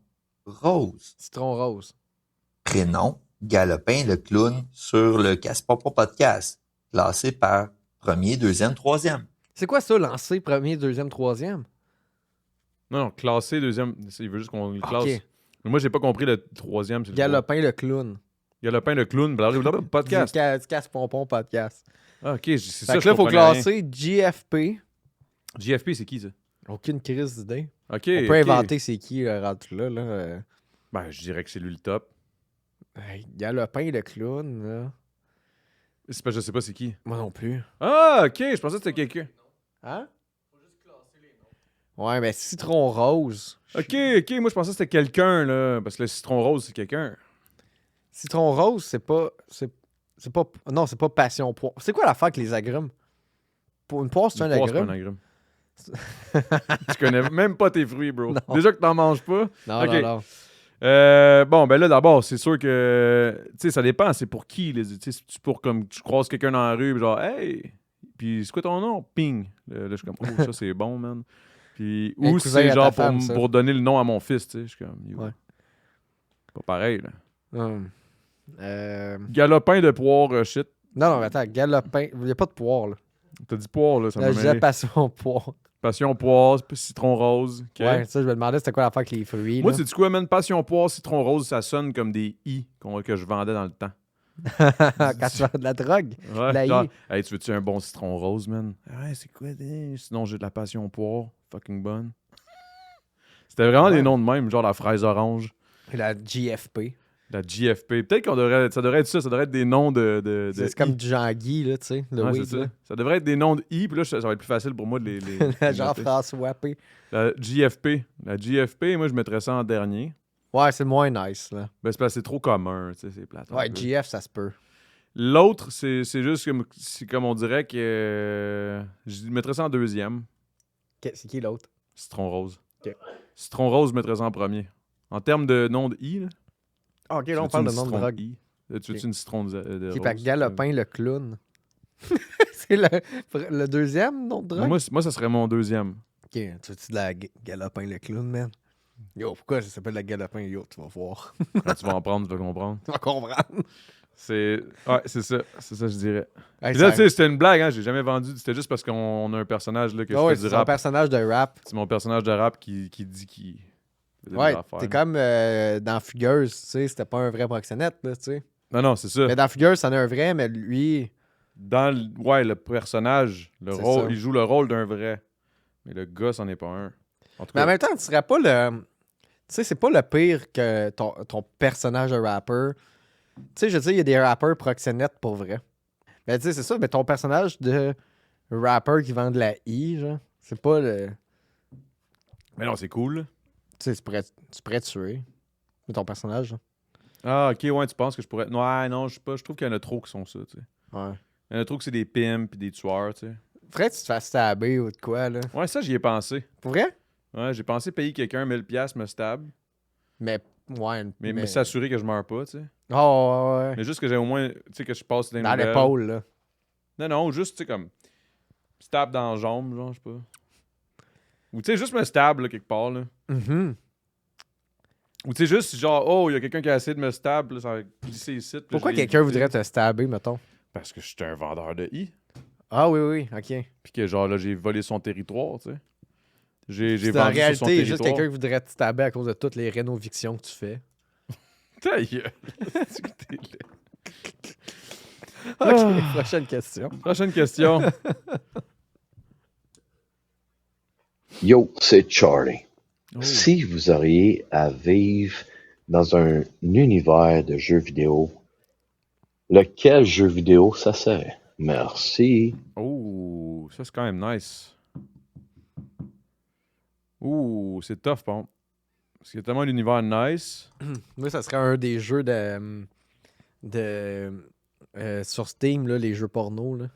S4: Rose.
S2: Citron Rose.
S4: Prénom. Galopin le clown sur le Casse-Papa Podcast. Classé par premier, deuxième, troisième.
S2: C'est quoi ça, lancer premier, deuxième, troisième?
S1: Non, classé deuxième. Il veut juste qu'on le classe.
S2: Ok.
S1: Mais moi, j'ai pas compris le troisième. C'est le
S2: Galopin le clown.
S1: Galopin le clown. Blablabla, podcast.
S2: Du Casse-Pompon podcast.
S1: Ah, ok, c'est ça.
S2: Fait que
S1: je
S2: là, il faut
S1: comprenais rien.
S2: classer JFP.
S1: JFP, c'est qui, ça?
S2: Aucune crise d'idée.
S1: Ok.
S2: On peut
S1: ok.
S2: inventer c'est qui, rendu là.
S1: Ben, je dirais que c'est lui le top.
S2: Hey, Galopin le clown, là.
S1: C'est pas, je sais pas c'est qui.
S2: Moi non plus.
S1: Ah, ok, je pensais que c'était quelqu'un.
S2: Hein?
S3: Faut juste classer les noms.
S2: Ouais, mais Citron Rose.
S1: Ok, moi je pensais que c'était quelqu'un, là. Parce que le citron rose, c'est quelqu'un.
S2: Citron Rose, c'est pas. C'est pas. Non, c'est pas passion poire. C'est quoi l'affaire avec les agrumes? Pour une poire, c'est un
S1: Une poire,
S2: agrume?
S1: pas un agrume. Tu connais même pas tes fruits, bro.
S2: Non.
S1: Déjà que t'en manges pas.
S2: Non,
S1: Ok.
S2: non.
S1: Bon, ben là, d'abord, c'est sûr que. Tu sais, ça dépend, c'est pour qui. Tu sais, c'est pour comme tu croises quelqu'un dans la rue, puis genre, hey! Puis c'est quoi ton nom? Ping. Là, je suis comme, oh, ça c'est bon, man. Puis,
S2: Un
S1: ou
S2: cousin
S1: c'est
S2: à
S1: genre
S2: ta femme, ça.
S1: pour donner le nom à mon fils, tu sais. Je suis comme, yo.
S2: Ouais.
S1: Pas pareil, là.
S2: Non,
S1: Galopin de poire, shit.
S2: non, mais attends, Galopin. Il n'y a pas de poire, là.
S1: T'as dit poire, là, ça
S2: Là,
S1: m'a
S2: je disais
S1: mêlé.
S2: passion poire.
S1: Passion poire, citron rose. ok.
S2: Ouais, ça, je me demandais c'était quoi l'affaire avec les fruits.
S1: Moi,
S2: là.
S1: c'est du quoi, man? Passion poire, citron rose, ça sonne comme des i que je vendais dans le temps.
S2: Quand tu vends de la drogue.
S1: Ouais,
S2: La
S1: genre,
S2: i.
S1: hey, tu veux-tu un bon citron rose, man? Ouais, c'est quoi? Sinon, j'ai de la passion poire. Fucking bonne. C'était vraiment
S2: Ouais.
S1: des noms de même, genre la fraise orange,
S2: La GFP.
S1: la GFP. Peut-être ça devrait être ça. Ça devrait être des noms de
S2: C'est
S1: I.
S2: comme du Jean-Guy, là, tu sais. Le
S1: Ouais,
S2: weed,
S1: c'est
S2: là.
S1: ça. Ça devrait être des noms de I, puis là, ça va être plus facile pour moi de les noter.
S2: Jean-François P.
S1: La GFP. La GFP, moi, je mettrais ça en dernier.
S2: Ouais, c'est moins nice, là.
S1: Ben, c'est parce que c'est trop commun, tu sais, c'est plate. un
S2: Ouais,
S1: peu.
S2: GF, ça se peut.
S1: L'autre, c'est juste comme on dirait que je mettrais ça en deuxième.
S2: C'est qui l'autre?
S1: Citron rose.
S2: Ok.
S1: Citron rose, je mettrais ça en premier. En termes de nom de I, là.
S2: Ah, ok,
S1: tu
S2: là, on
S1: veux-tu
S2: parle
S1: une
S2: de nom de
S1: citron
S2: drogue.
S1: I? Tu veux-tu
S2: Ok.
S1: une citron de
S2: Qui
S1: rose?
S2: fait Galopin le clown. C'est le deuxième nom de drogue?
S1: Moi, ça serait mon deuxième.
S2: Ok, tu veux-tu de la Galopin le clown, man? Yo, pourquoi ça s'appelle la Galopin? Yo, tu vas voir.
S1: Quand tu vas en prendre, tu vas comprendre.
S2: Tu vas comprendre.
S1: Ouais, c'est ça. C'est ça, je dirais.
S2: Hey,
S1: Puis là,
S2: ça-
S1: tu sais, c'était une blague, hein. J'ai jamais vendu. C'était juste parce qu'on a un personnage là, que
S2: Ah ouais,
S1: je fais
S2: c'est
S1: du
S2: un
S1: rap.
S2: personnage de rap.
S1: C'est mon personnage de rap qui dit qu'il faisait
S2: Ouais,
S1: des affaires.
S2: t'es comme dans Fugueuse, tu sais, c'était pas un vrai proxénète, là, tu sais.
S1: Non, c'est ça.
S2: Mais dans Fugueuse, c'en est un vrai, mais lui,
S1: Dans le personnage, le
S2: C'est
S1: rôle,
S2: ça.
S1: il joue le rôle d'un vrai. Mais le gars, c'en est pas un. En tout
S2: mais en
S1: cas,
S2: même temps, tu serais pas le... Tu sais, c'est pas le pire que ton personnage de rapper. Tu sais, je veux dire, il y a des rappeurs proxénètes pour vrai. Mais tu sais, c'est ça, mais ton personnage de rapper qui vend de la I, genre, c'est pas le...
S1: mais non, c'est cool.
S2: Tu sais, tu pourrais tuer. Mais ton personnage, là.
S1: Ah, ok, ouais, tu penses que je pourrais. Ouais, non, je sais pas. Je trouve qu'il y en a trop qui sont ça, tu sais.
S2: Ouais.
S1: Il y en a trop que c'est des pimps puis des tueurs, tu sais.
S2: Faudrait que tu te fasses stabber ou de quoi, là.
S1: Ouais, ça, j'y ai pensé.
S2: Pour vrai?
S1: Ouais, j'ai pensé payer quelqu'un 1000$ me stab,
S2: Mais, ouais.
S1: mais s'assurer que je meurs pas, tu sais.
S2: Oh, ouais, ouais.
S1: Mais juste que j'ai au moins, tu sais, que je passe
S2: Dans l'épaule, là.
S1: Non, juste, tu sais, comme, stab dans la jambe, genre, je sais pas. Ou, tu sais, juste me stab, là, quelque part, là.
S2: Mhm.
S1: Ou, tu sais, juste, genre, oh, il y a quelqu'un qui a essayé de me stab, là, ça va glisser ici. puis là,
S2: Pourquoi
S1: je vais
S2: quelqu'un
S1: éviter.
S2: voudrait te stabber, mettons?
S1: Parce que je suis un vendeur de i.
S2: Ah oui, oui, ok.
S1: Puis que, genre, là, j'ai volé son territoire, tu sais. J'ai
S2: En
S1: vendu sur son
S2: réalité, il y a juste
S1: territoire.
S2: quelqu'un qui voudrait te stabber à cause de toutes les rénovictions que tu fais.
S1: Ta gueule. C'est que t'es laid.
S2: Ok, prochaine question.
S1: Prochaine question.
S5: Yo, c'est Charlie.
S1: Oh.
S5: Si vous auriez à vivre dans un univers de jeux vidéo, lequel jeu vidéo ça serait? Merci.
S1: Oh, ça c'est quand même nice. Ouh, c'est tough, bon. Parce qu'il y a tellement d'univers nice.
S2: Moi, ça serait un des jeux sur Steam, là, les jeux porno. Là.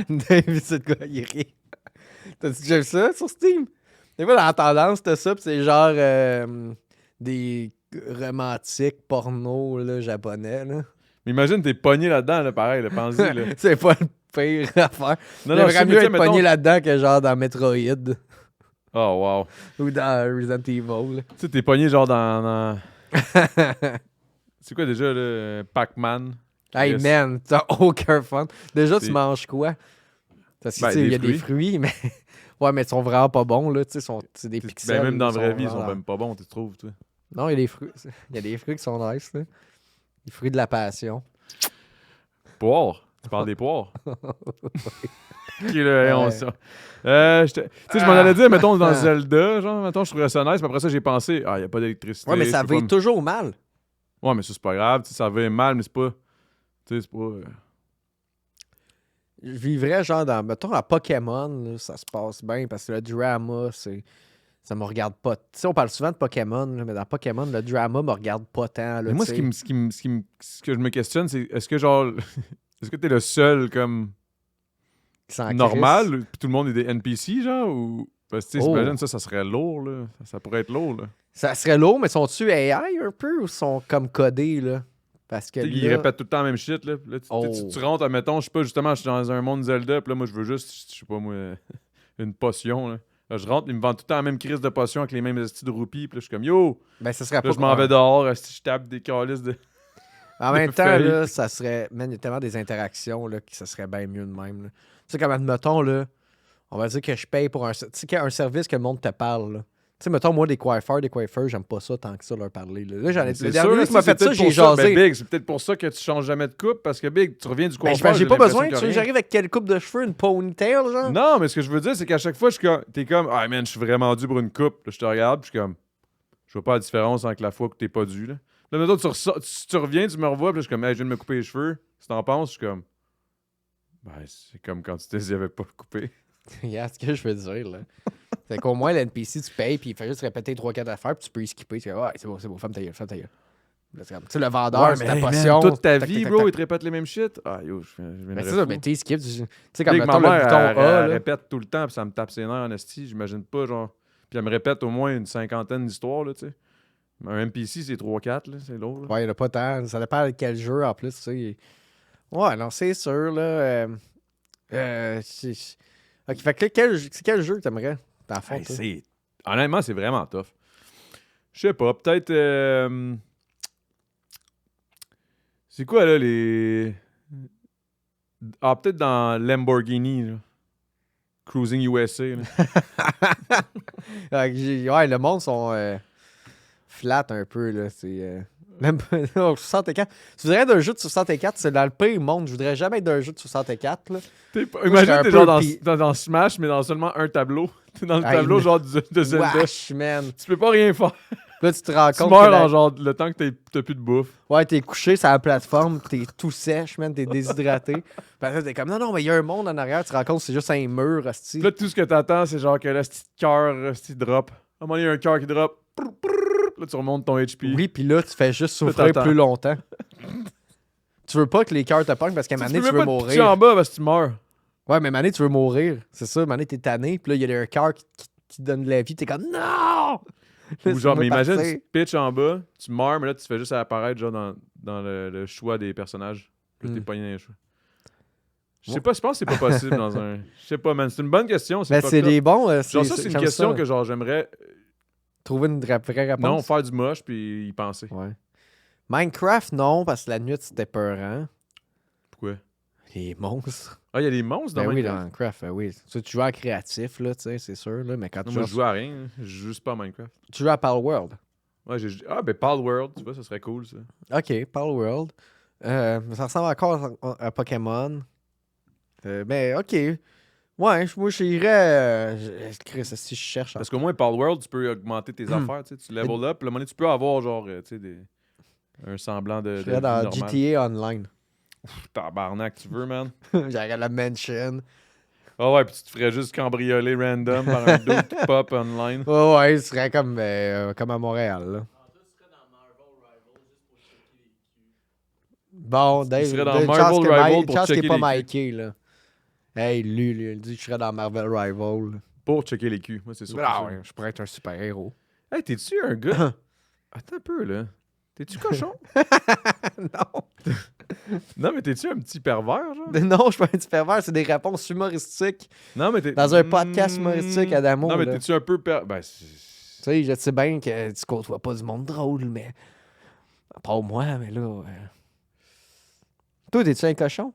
S2: David, c'est de quoi il rit. T'as-tu déjà vu ça sur Steam? Des fois, dans la tendance, t'as ça, pis c'est genre des romantiques porno là, japonais. Là.
S1: Mais imagine, t'es pogné là-dedans, là, pareil, là, pense-y, là.
S2: C'est pas le pire affaire.
S1: Non,
S2: Il
S1: non, je sais,
S2: aimerait
S1: mais
S2: mieux
S1: tu sais,
S2: être pogné
S1: mettons...
S2: là-dedans que genre dans Metroid
S1: Oh, wow.
S2: ou dans Resident Evil. Là.
S1: Tu sais, t'es pogné genre dans... C'est quoi déjà, là? Pac-Man?
S2: Hey
S1: Yes.
S2: man, t'as aucun fun. Déjà, tu
S1: C'est-
S2: manges quoi? Parce que
S1: Ben,
S2: tu sais, il y a
S1: des
S2: des fruits, mais. Ouais, mais ils sont vraiment pas bons, là. Tu sais, c'est des pixels.
S1: Ben, même dans la vraie
S2: sont
S1: vie, ils sont
S2: vraiment-
S1: même pas bons, tu trouves, toi.
S2: Non, il y a des fruits. Il y a des fruits qui sont nice, là. Les fruits de la passion.
S1: Poires. Tu parles des poires? Ok, là, on
S2: Ouais.
S1: ça. Tu sais, je m'en allais dire, mettons, dans Zelda, genre, mettons, je trouverais ça nice, mais après ça, j'ai pensé, il n'y a pas d'électricité.
S2: Ouais, mais ça
S1: je peux
S2: va
S1: pas
S2: toujours mal.
S1: Ouais, mais ça, c'est pas grave, tu sais, ça va mal, mais c'est pas. Tu sais, c'est pas.
S2: Je vivrais genre dans. Mettons, à Pokémon, là, ça se passe bien parce que le drama, c'est. Ça me regarde pas. Tu sais, on parle souvent de Pokémon, là, mais dans Pokémon, le drama me regarde pas tant. Là,
S1: Mais moi,
S2: tu sais.
S1: ce que je me questionne, c'est est-ce que, genre, est-ce que t'es le seul, comme,
S2: Qui s'en
S1: normal,
S2: crisse.
S1: puis tout le monde est des NPC, genre, ou. Parce que, tu sais,
S2: Oh.
S1: j'imagine, ça serait lourd, là. Ça pourrait être lourd, là.
S2: Ça serait lourd, mais sont-tu AI un peu ou sont comme codés, là? Parce que
S1: Tu sais, ils
S2: là-
S1: répètent tout le temps la même shit, là. Là,
S2: Oh.
S1: tu rentres, admettons, je sais pas, justement, je suis dans un monde Zelda, puis là, moi, je veux juste, je sais pas, moi, une potion, là. Là, je rentre, ils me vendent tout le temps la même crise de potion avec les mêmes estis de roupies, puis là, je suis comme, yo!
S2: Ben, ça serait
S1: Là,
S2: pas...
S1: je m'en vais dehors, esti, je tape des calices de.
S2: En même temps,
S1: feuilles.
S2: là, ça serait... Man, il y a tellement des interactions, là, que ça serait bien mieux de même, là. Tu sais, comme, admettons, là, on va dire que je paye pour un... Tu sais, qu'il y a un service que le monde te parle, là. Tu sais, mettons, moi, des coiffeurs, j'aime pas ça tant que ça, leur parler, là. Là, j'en ai...
S1: C'est
S2: Le
S1: sûr,
S2: dernier
S1: là,
S2: qui m'a
S1: c'est
S2: fait ça,
S1: peut-être
S2: j'ai
S1: pour ça.
S2: jasé.
S1: Ben, Big, c'est peut-être pour ça que tu changes jamais de coupe, parce que Big, tu reviens du
S2: Ben,
S1: coiffeur.
S2: j'ai pas besoin,
S1: l'impression
S2: tu
S1: qu'il y
S2: veux,
S1: a rien.
S2: j'arrive avec quelle coupe de cheveux, une ponytail, genre?
S1: Non, mais ce que je veux dire, c'est qu'à chaque fois, t'es comme, ah man, je suis vraiment dû pour une coupe. Là, je te regarde, puis je suis comme, je vois pas la différence entre la fois que t'es pas dû. Là, maintenant, tu reviens, tu me revois, puis là, je suis comme, hey, je viens de me couper les cheveux. Si t'en penses, je suis comme, ben, c'est comme quand tu t'y avais pas coupé.
S2: Regarde ce que je veux dire, là. C'est qu'au moins, l'NPC, tu payes, puis il fait juste répéter 3-4 affaires, puis tu peux y skipper. Tu fais, ouais, c'est bon, ferme ta gueule, ferme ta gueule. Là, c'est comme, tu sais, le vendeur, c'est ta
S1: hey,
S2: potion.
S1: man, toute ta
S2: tac,
S1: vie,
S2: tac,
S1: bro,
S2: tac,
S1: il te répète les mêmes shit. Ah, yo, je viens
S2: Ben,
S1: de
S2: c'est ça, mais tu skip. Tu sais, comme
S1: Big,
S2: mettons
S1: ma
S2: le
S1: mère,
S2: bouton
S1: elle
S2: A, là.
S1: répète tout le temps, puis ça me tape ses nerfs en esti. J'imagine pas, genre. Puis elle me répète au moins une cinquantaine d'histoires, là, tu sais. Un NPC, c'est 3-4, là, c'est lourd. Là.
S2: Ouais, il n'y en a pas tant. Ça dépend de quel jeu, en plus, tu sais. Ouais, non, c'est sûr, là. Ok, fait que quel jeu que t'aimerais, dans le fond,
S1: Hey,
S2: toi?
S1: honnêtement, c'est vraiment tough. Je sais pas, peut-être. C'est quoi, là, les... Ah, peut-être dans Lamborghini, là. Cruising USA, là.
S2: Ouais, le monde sont flat un peu, là. C'est... Même pas... 64. Tu voudrais être d'un jeu de 64, c'est dans le pire monde. Je voudrais jamais être d'un jeu de 64, là.
S1: Imagine,
S2: j'étais
S1: t'es
S2: un
S1: genre
S2: peu
S1: dans Smash, mais dans seulement un tableau. T'es dans le
S2: Hey,
S1: tableau,
S2: man.
S1: genre, de Zelda.
S2: Wesh, man.
S1: Tu peux pas rien faire.
S2: Là, tu te rends
S1: Tu
S2: compte
S1: meurs
S2: que
S1: en genre le temps que t'as plus de bouffe.
S2: ouais, t'es couché sur la plateforme, t'es tout sèche, man, t'es déshydraté. Puis après, t'es comme, non, mais il y a un monde en arrière, tu te rends compte que c'est juste un mur, hostie.
S1: Puis là, tout ce que t'attends, c'est genre que le petit cœur, petit drop. À un moment donné, il y a un cœur qui drop. Là, tu remontes ton HP.
S2: Oui, puis là, tu fais juste
S1: Là,
S2: souffrir
S1: t'attends.
S2: plus longtemps. Tu veux pas que les cœurs te pognent parce qu'à un moment
S1: Tu
S2: donné,
S1: peux
S2: tu veux
S1: même pas te pitcher en
S2: mourir.
S1: bas parce que tu meurs.
S2: Ouais, mais à un moment donné, tu veux mourir. C'est ça, à un moment donné, t'es tanné, puis là, il y a un cœur qui te donne de la vie, t'es comme, non!
S1: Ou genre, mais imagine,
S2: partir.
S1: tu te pitches en bas, tu meurs, mais là, tu fais juste apparaître genre dans le choix des personnages. Puis là, t'es pogné dans les choix. Je sais pas, je pense que c'est pas possible dans un... Je sais pas, man. C'est une bonne question.
S2: Mais
S1: pas
S2: c'est
S1: top.
S2: des bons.
S1: Genre, ça, c'est une
S2: j'aime
S1: question
S2: ça.
S1: que genre j'aimerais...
S2: Trouver une vraie réponse.
S1: Non, faire du moche puis y penser.
S2: Ouais. Minecraft, non, parce que la nuit, c'était peurant.
S1: Pourquoi?
S2: Les monstres.
S1: Ah, il y a des monstres dans
S2: Ben oui,
S1: Minecraft?
S2: dans Minecraft, oui. Tu joues à créatif, là, tu sais, c'est sûr, là, mais quand
S1: Non,
S2: tu
S1: moi,
S2: joues,
S1: je joue à rien. Je joue juste pas à Minecraft.
S2: tu joues à Palworld.
S1: Ouais, Ah, ben Palworld, tu vois, ça serait cool, ça.
S2: OK, Palworld. Ça ressemble encore à Pokémon. Mais OK. Ouais, moi, j'irais... Chris, si je cherche...
S1: Parce qu'au moins, Palworld, tu peux augmenter tes affaires, tu sais. Tu level up, puis à un moment donné, tu peux avoir, genre, tu sais, un semblant de
S2: J'irais
S1: vie
S2: dans
S1: normale.
S2: GTA Online.
S1: Tabarnak, tu veux, man?
S2: J'irais la mansion.
S1: Ah ouais, puis tu te ferais juste cambrioler random par un dude qui pop online.
S2: Ouais, ouais, ce serait comme à Montréal, là.
S3: En tout, ce serait dans Marvel Rivals juste pour checker les culs.
S2: Bon, Dave,
S1: serais dans
S2: Dave,
S1: Marvel
S2: chance que
S1: Rival pour
S2: chance qu'il
S1: checker
S2: est pas
S1: les culs.
S2: Mikey, là. Hey, lui, il dit que je serais dans Marvel Rival.
S1: Pour checker les culs. Moi, c'est sûr.
S2: Ah ouais, je pourrais être un super-héros.
S1: Hey, t'es-tu un gars? Attends un peu, là. T'es-tu cochon?
S2: Non.
S1: Non, mais t'es-tu un petit pervers, genre?
S2: Non, je suis pas un petit pervers, c'est des réponses humoristiques.
S1: Non, mais t'es...
S2: Dans un podcast humoristique, Adamo,
S1: Non, mais
S2: là.
S1: t'es-tu un peu... Ben,
S2: Tu sais, je sais bien que tu côtoies pas du monde drôle, mais... Pas moi, mais là... Toi, t'es-tu un cochon?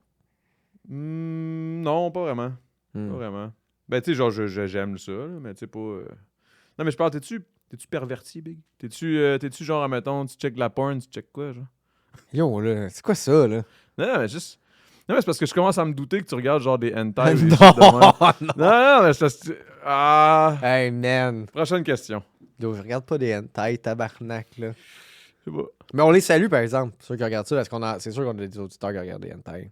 S1: Non, pas vraiment. Pas vraiment. Ben, tu sais, genre, j'aime ça, là, mais tu sais, pas... Non, mais je parle, t'es-tu perverti, Big? T'es-tu genre, admettons, tu check la porn, tu check quoi, genre?
S2: Yo, là, c'est quoi ça, là?
S1: Non, mais juste... Non, mais c'est parce que je commence à me douter que tu regardes, genre, des hentai.
S2: non,
S1: des shit de même. Non, mais c'est parce que... Ah!
S2: Hey, man.
S1: Prochaine question.
S2: Yo, je regarde pas des hentai, tabarnak, là.
S1: Je sais pas.
S2: Mais on les salue, par exemple, ceux qui regardent ça, parce qu'on a... c'est sûr qu'on a des auditeurs qui regardent des hentai.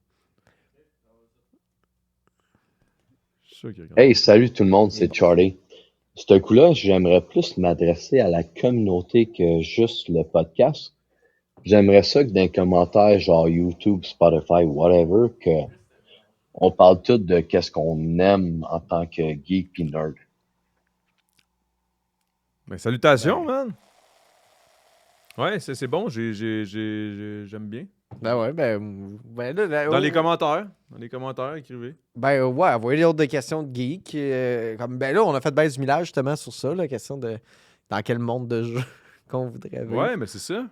S1: Je suis sûr qu'il regarde.
S5: Hey, salut tout le monde, c'est Charlie. Ce coup-là, j'aimerais plus m'adresser à la communauté que juste le podcast. J'aimerais ça que dans les commentaires, genre YouTube, Spotify, whatever, que on parle tout de qu'est-ce qu'on aime en tant que geek pis nerd.
S1: Ben, salutations, man! Ouais, c'est bon, j'aime bien.
S2: Ben ouais, là,
S1: Dans les commentaires. Dans les commentaires, écrivez.
S2: Ben ouais, envoyez d'autres questions de geek. Comme, ben là, on a fait base du millage justement sur ça, la question de dans quel monde de jeu qu'on voudrait vivre.
S1: Ouais, mais c'est ça.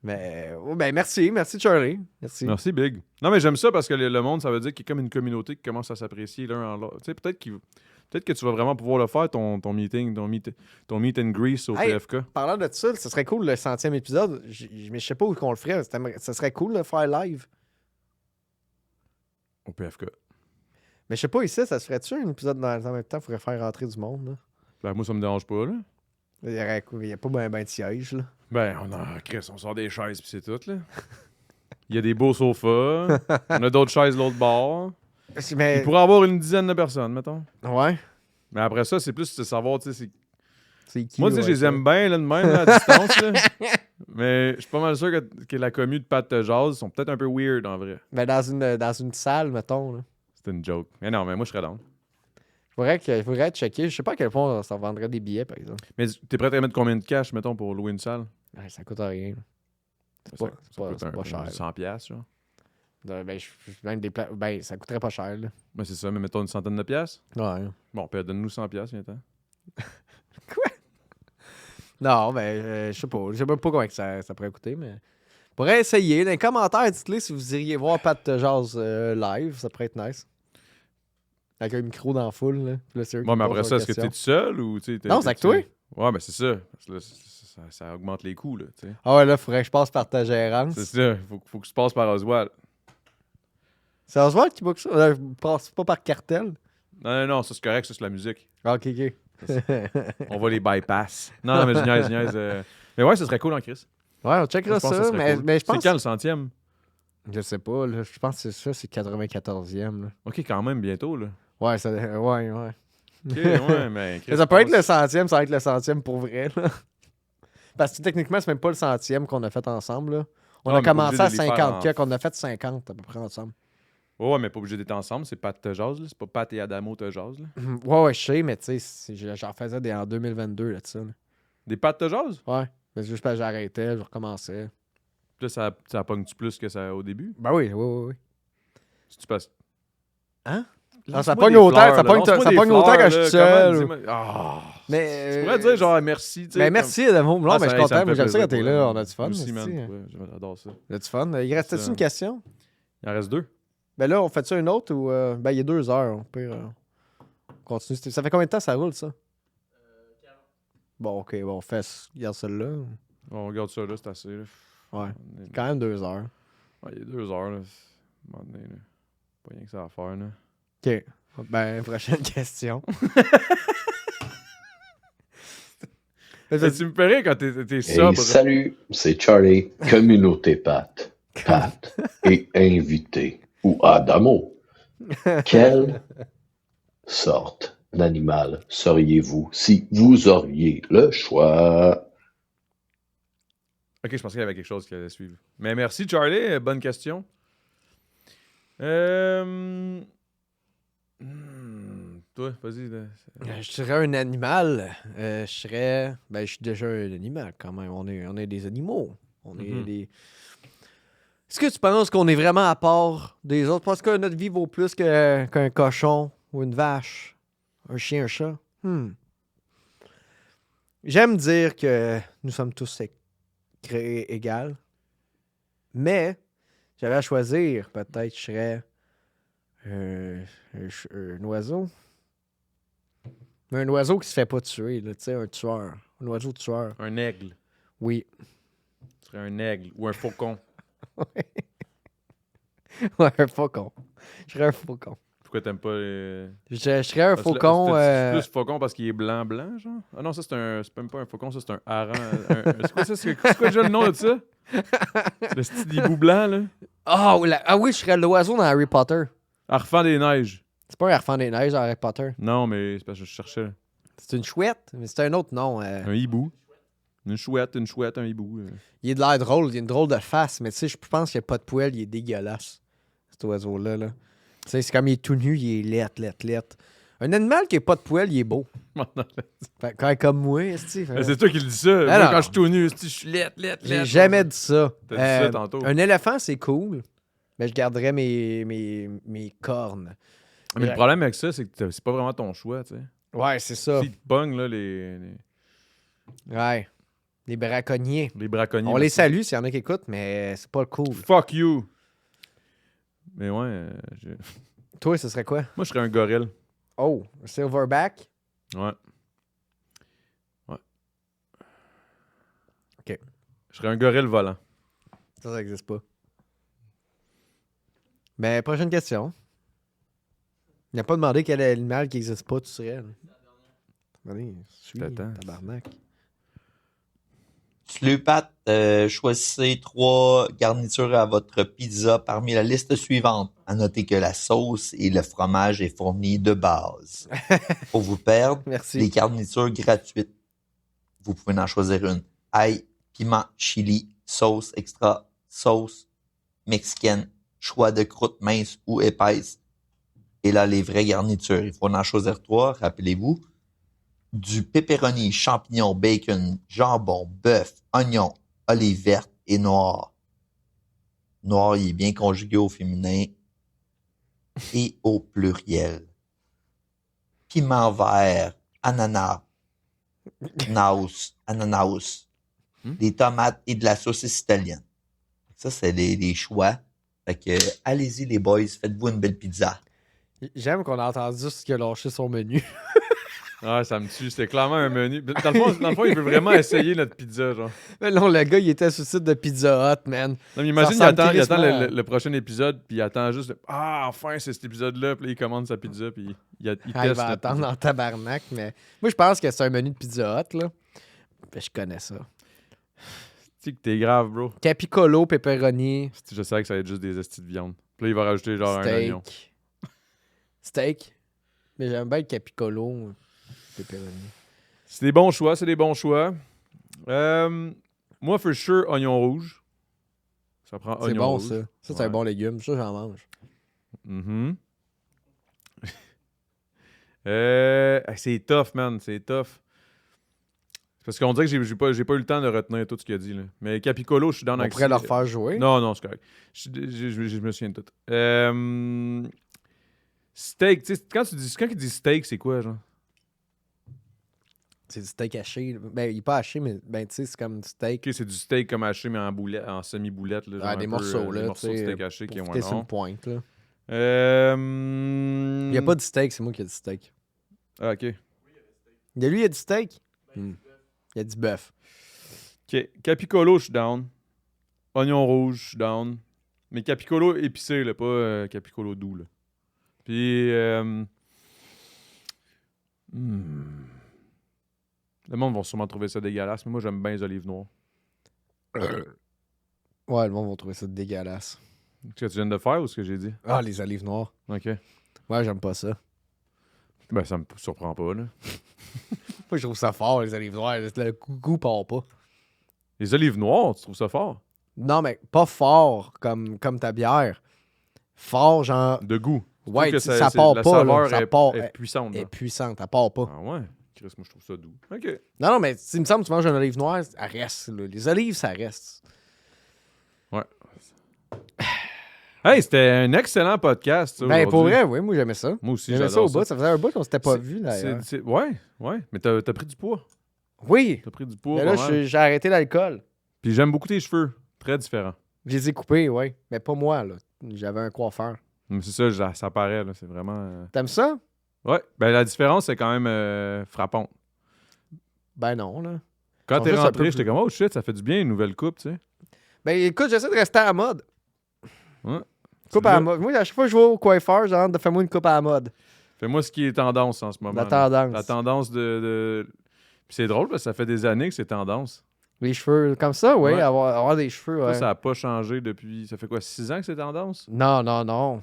S2: Mais ben merci Charlie. Merci.
S1: Merci, Big. Non, mais j'aime ça parce que le monde, ça veut dire qu'il y a comme une communauté qui commence à s'apprécier l'un en l'autre. Tu sais, peut-être que tu vas vraiment pouvoir le faire, ton meeting, ton meet and grease au
S2: Hey,
S1: PFK.
S2: Parlant de ça, ce serait cool le 100e épisode. Mais je sais pas où qu'on le ferait. Ça serait cool de le faire live.
S1: Au PFK.
S2: Mais je sais pas ici, ça se ferait-tu un épisode en même temps? Il faudrait faire rentrer du monde. Là.
S1: Ben, moi, ça me dérange pas, là.
S2: Il y a pas ben de sièges. Là.
S1: Ben, Chris, on sort des chaises pis c'est tout, là. Il y a des beaux sofas. On a d'autres chaises l'autre bord.
S2: Mais...
S1: Il pourrait avoir une dizaine de personnes, mettons.
S2: Ouais.
S1: Mais après ça, c'est plus de savoir, tu sais,
S2: C'est qui,
S1: moi, tu sais, je les aime bien, là, de même, là, à distance, là. Mais je suis pas mal sûr que la commu de Pat de Jazz sont peut-être un peu weird, en vrai.
S2: Mais dans une salle, mettons. Là.
S1: C'était une joke. Mais non, mais moi, je serais down.
S2: Il faudrait checker. Je sais pas à quel point ça vendrait des billets, par exemple.
S1: Mais t'es prêt à mettre combien de cash, mettons, pour louer une salle?
S2: Ouais, ça coûte rien.
S1: Ça
S2: pas-
S1: coûte
S2: c'est pas cher.
S1: 100 piastres, genre.
S2: Même ben, ça coûterait pas cher. Là.
S1: Ben, c'est ça, mais mettons une centaine de piastres.
S2: Ouais.
S1: Bon, puis donne-nous 100 piastres, viens-t'en.
S2: Non, ben, je sais pas. Je sais même pas combien que ça pourrait coûter, mais. pourrait essayer. Dans les commentaires, dites-le si vous iriez voir Pat Jazz live. Ça pourrait être nice. Avec un micro dans la foule. Là. Puis là, c'est eux qui
S1: Ouais, mais
S2: posent
S1: après ça,
S2: leurs
S1: est-ce que t'es
S2: questions.
S1: tout seul ou tu sais.
S2: Non, c'est avec toi.
S1: Ouais, mais c'est ça. Parce que là, ça augmente les coûts, là, tu sais.
S2: Ah ouais, là, faudrait que je passe par ta gérance.
S1: C'est ça. Faut que tu passes par Oswald.
S2: C'est Oswald qui book ça? Passe pas par cartel?
S1: Non, ça c'est correct, ça c'est la musique.
S2: Ah, ok, ok.
S1: On va les bypass. Non, mais je niaise. Mais ouais, ce serait cool en Chris.
S2: Ouais, on checkera
S1: Je pense que
S2: ça.
S1: serait cool.
S2: Mais je
S1: C'est
S2: pense.
S1: quand le centième?
S2: Je sais pas, là. Je pense que c'est ça, c'est 94e. Là.
S1: Ok, quand même, bientôt, là.
S2: Ouais, ça. Ouais.
S1: Ok, ouais, mais. Chris,
S2: Mais ça peut être
S1: pense-
S2: le centième, ça va être le centième pour vrai, là. Parce que techniquement, c'est même pas le centième qu'on a fait ensemble, là. On
S1: Ah,
S2: a
S1: mais pas
S2: commencé
S1: obligé
S2: à
S1: de les faire
S2: 50
S1: en-
S2: quelques, on a fait 50 à peu près ensemble.
S1: Ouais, mais pas obligé d'être ensemble, c'est Pat te jase, là. C'est pas Pat et Adamo te jase, là.
S2: Ouais, je sais, mais tu sais, j'en faisais des en 2022, là, de ça. Là.
S1: Des Pat te jase?
S2: Ouais. Mais c'est juste parce que j'arrêtais, je recommençais.
S1: Puis là, ça pogne-tu plus que ça au début?
S2: Ben oui.
S1: Si tu passes.
S2: Hein?
S1: Lance-moi
S2: ça pogne
S1: des
S2: autant-
S1: fleurs,
S2: ça
S1: là.
S2: pogne-
S1: Lance-moi
S2: ça
S1: des
S2: pogne autant
S1: fleurs,
S2: quand je
S1: là.
S2: suis seul,
S1: Comment, dis-moi- Ah.
S2: Mais.
S1: Tu pourrais dire genre merci, tu sais.
S2: Ben
S1: comme-
S2: merci, Adamo. Non,
S1: Ah,
S2: mais je
S1: ça-
S2: suis
S1: ça me
S2: content. Moi,
S1: fait
S2: j'aime ça quand
S1: plaisir
S2: t'es
S1: pour
S2: là.
S1: elle.
S2: On a du fun.
S1: Moi aussi,
S2: esti.
S1: man. Ouais, j'adore ça.
S2: On a du fun. Il restait-tu
S1: Ça-
S2: une question?
S1: Il en reste 2.
S2: Ben là, on fait-tu une autre ou. Ben, il y a 2 heures. Au pire, on continue. Ça fait combien de temps ça roule, ça?
S3: 40.
S2: Bon, ok. Bon, on fait. Regarde celle-là.
S1: On regarde ça là, c'est assez. Là.
S2: Ouais.
S1: On est-
S2: Quand même 2 heures.
S1: Ouais, il est 2 heures, là. À un moment donné, là. Pas rien que ça à faire, là.
S2: Ok. Ben, prochaine question.
S1: Mais tu me ferais quand t'es
S5: Hey,
S1: sobre.
S5: salut, c'est Charlie, communauté Pat. Pat et invité. Ou Adamo. Quelle sorte d'animal seriez-vous si vous auriez le choix?
S1: Ok, je pensais qu'il y avait quelque chose qui allait suivre. Mais merci, Charlie. Bonne question. Toi, vas-y. là.
S2: Je serais un animal. Je serais. Ben, je suis déjà un animal quand même. On est des animaux. On est
S1: Mhm.
S2: des. Est-ce que tu penses qu'on est vraiment à part des autres? Parce que notre vie vaut plus qu'un cochon ou une vache, un chien, un chat? J'aime dire que nous sommes tous créés égales. Mais, j'avais à choisir, peut-être je serais un oiseau. Mais un oiseau qui se fait pas tuer, là, tu sais, un tueur. Un oiseau tueur.
S1: Un aigle.
S2: Oui.
S1: Tu serais un aigle ou un faucon.
S2: Ouais, un faucon. Je serais un faucon.
S1: Pourquoi t'aimes pas les.
S2: Je serais un
S1: Parce que là,
S2: faucon.
S1: c'est plus faucon parce qu'il est blanc, genre? Ah non, ça c'est même pas un faucon, ça c'est un hareng. C'est quoi ça? C'est quoi déjà le nom de ça? Le style hibou blanc, là?
S2: Ah oui, je serais l'oiseau dans Harry Potter.
S1: Arfan des neiges.
S2: C'est pas un Harfang des neiges dans Harry Potter.
S1: Non, mais c'est parce que je cherchais.
S2: C'est une chouette, mais c'est un autre nom.
S1: Un hibou. Une chouette, un hibou.
S2: Il est de l'air drôle, il a une drôle de face, mais tu sais, je pense qu'il n'y a pas de poil, il est dégueulasse. Cet oiseau-là, là. Tu sais, c'est comme il est tout nu, il est lettre. Un animal qui n'a pas de poil, il est beau. Fait, comme moi, esti,
S1: Mais c'est toi qui le dis ça. Moi,
S2: non.
S1: quand je suis tout nu, je suis lettre.
S2: j'ai jamais dit ça.
S1: T'as dit ça tantôt.
S2: Un éléphant, c'est cool, mais je garderais mes cornes.
S1: Mais le problème avec ça, c'est que c'est pas vraiment ton choix, tu sais.
S2: Ouais, c'est ça.
S1: S'ils te pognent, là, les
S2: Ouais. Les braconniers.
S1: braconniers.
S2: On les salue s'il y en a qui écoutent, mais c'est pas cool.
S1: Fuck you! Mais ouais,
S2: Toi, ce serait quoi?
S1: moi, je serais un gorille.
S2: Oh, silverback?
S1: Ouais.
S2: OK.
S1: Je serais un gorille volant.
S2: Ça n'existe pas. Mais prochaine question. Il n'a pas demandé quel animal qui n'existe pas, tu serais. Là. Allez, suis,
S1: T'attends.
S2: tabarnak.
S4: Salut Pat, choisissez 3 garnitures à votre pizza parmi la liste suivante. À noter que la sauce et le fromage est fourni de base. Pour vous perdre,
S2: Merci.
S4: les garnitures gratuites. Vous pouvez en choisir une. Ail, piment, chili, sauce extra, sauce mexicaine, choix de croûte mince ou épaisse. Et là, les vraies garnitures. Il faut en choisir 3, rappelez-vous. Du pepperoni, champignons, bacon, jambon, bœuf, oignon, olive verte et noir. Noir, il est bien conjugué au féminin et au pluriel. Piment vert, ananas, ananas, des tomates et de la saucisse italienne. Ça, c'est les choix. Fait que, allez-y, les boys, faites-vous une belle pizza.
S2: J'aime qu'on a entendu ce qu'il a lâché son menu.
S1: Ouais, ça me tue. C'était clairement un menu. Dans le fond, il veut vraiment essayer notre pizza, genre.
S2: Mais non, le gars, il était sur le site de Pizza Hut, man.
S1: Non, mais imagine, il
S2: Ça
S1: attend,
S2: ressemble
S1: il attend
S2: crissement
S1: le prochain épisode, puis il attend juste Ah, enfin, c'est cet épisode-là. Puis là, il commande sa pizza, puis il
S2: Ah,
S1: teste.
S2: il va
S1: notre
S2: attendre
S1: pizza.
S2: en tabarnak, mais moi, je pense que c'est un menu de Pizza Hut, là. Ben, je connais ça.
S1: Tu sais que t'es grave, bro.
S2: Capicolo, pepperoni,
S1: Je savais que ça allait être juste des estis de viande. Puis là, il va rajouter genre un oignon.
S2: Steak. Mais j'aime bien le capicolo, pepperoni.
S1: C'est des bons choix, c'est des bons choix. Moi, for sure, oignon rouge. Ça prend
S2: C'est
S1: oignon
S2: bon,
S1: rouge.
S2: ça. Ça, c'est un
S1: Ouais.
S2: bon légume. Ça, j'en mange.
S1: Mhm. C'est tough, man. C'est tough. C'est parce qu'on dirait que j'ai pas eu le temps de retenir tout ce qu'il a dit. Là. Mais Capicolo, je suis dans
S2: On pourrait leur faire jouer.
S1: Non, c'est correct. Je me souviens de tout. Steak, tu sais, quand il dit steak, c'est quoi, genre?
S2: C'est du steak haché. Ben, il est pas haché, mais ben, tu sais, c'est comme du steak.
S1: Ok, c'est du steak comme haché, mais en semi-boulette. Là,
S2: Ah,
S1: genre
S2: des
S1: un peu,
S2: morceaux, là.
S1: des morceaux de
S2: tu sais,
S1: steak haché
S2: pour
S1: qui ont
S2: fitter
S1: un
S2: sur
S1: nom.
S2: une pointe, là.
S1: Il
S2: Il n'y a pas de steak, c'est moi qui ai du steak.
S1: Ah, ok.
S2: Lui, il y a du steak. Il y a du bœuf.
S1: Ok. Capicolo, je suis down. Oignon rouge, je suis down. Mais Capicolo épicé, là, pas Capicolo doux. Là. Puis. Le monde va sûrement trouver ça dégueulasse, mais moi, j'aime bien les olives noires.
S2: Ouais, le monde va trouver ça dégueulasse.
S1: Ce que tu viens de faire ou ce que j'ai dit?
S2: Ah, les olives noires.
S1: Ok.
S2: Ouais, j'aime pas ça.
S1: Ben, ça me surprend pas, là.
S2: Moi, je trouve ça fort, les olives noires. Le goût part pas.
S1: Les olives noires, tu trouves ça fort?
S2: Non, mais pas fort comme ta bière. Fort, genre.
S1: De goût. Tu
S2: Ouais,
S1: trouves que
S2: ça part
S1: la
S2: pas.
S1: saveur
S2: Là, ça
S1: est,
S2: part,
S1: est puissante.
S2: est
S1: là.
S2: puissante, elle part pas.
S1: Ah ouais? Chris, moi, je trouve ça doux. Ok.
S2: Non, mais il me semble que tu manges une olive noire, elle reste. Là. Les olives, ça reste.
S1: Hey, c'était un excellent podcast, ça,
S2: Ben, pour
S1: aujourd'hui.
S2: vrai, oui, moi, j'aimais ça.
S1: Moi aussi,
S2: J'aimais ça
S1: j'adore
S2: au bout. Ça faisait un bout qu'on s'était pas vu, d'ailleurs.
S1: Ouais. Mais t'as pris du poids.
S2: Oui.
S1: T'as pris du poids.
S2: Mais là,
S1: pas mal.
S2: j'ai arrêté l'alcool.
S1: Puis j'aime beaucoup tes cheveux. Très différents.
S2: Je les ai coupés, oui. Mais pas moi, là. J'avais un coiffeur.
S1: Mais c'est ça, ça paraît, là. C'est vraiment...
S2: T'aimes ça?
S1: Ouais. Ben, la différence, c'est quand même frappante.
S2: Ben non, là.
S1: Quand
S2: Ils sont
S1: t'es
S2: juste un
S1: rentré,
S2: peu
S1: j'étais
S2: plus-
S1: comme, oh shit, ça fait du bien, une nouvelle coupe, tu sais.
S2: Ben écoute, j'essaie de rester à la mode.
S1: Ouais.
S2: Coupe à la mode. Moi, à chaque fois que je vais au coiffeur, j'ai hâte de faire moi une coupe à la mode.
S1: Fais-moi ce qui est tendance en ce moment.
S2: La
S1: là.
S2: tendance.
S1: La tendance de... Puis c'est drôle, parce que ça fait des années que c'est tendance.
S2: Les cheveux comme ça, oui.
S1: Ouais.
S2: Avoir des cheveux, ouais.
S1: Ça n'a pas changé depuis... Ça fait quoi, 6 ans que c'est tendance?
S2: Non.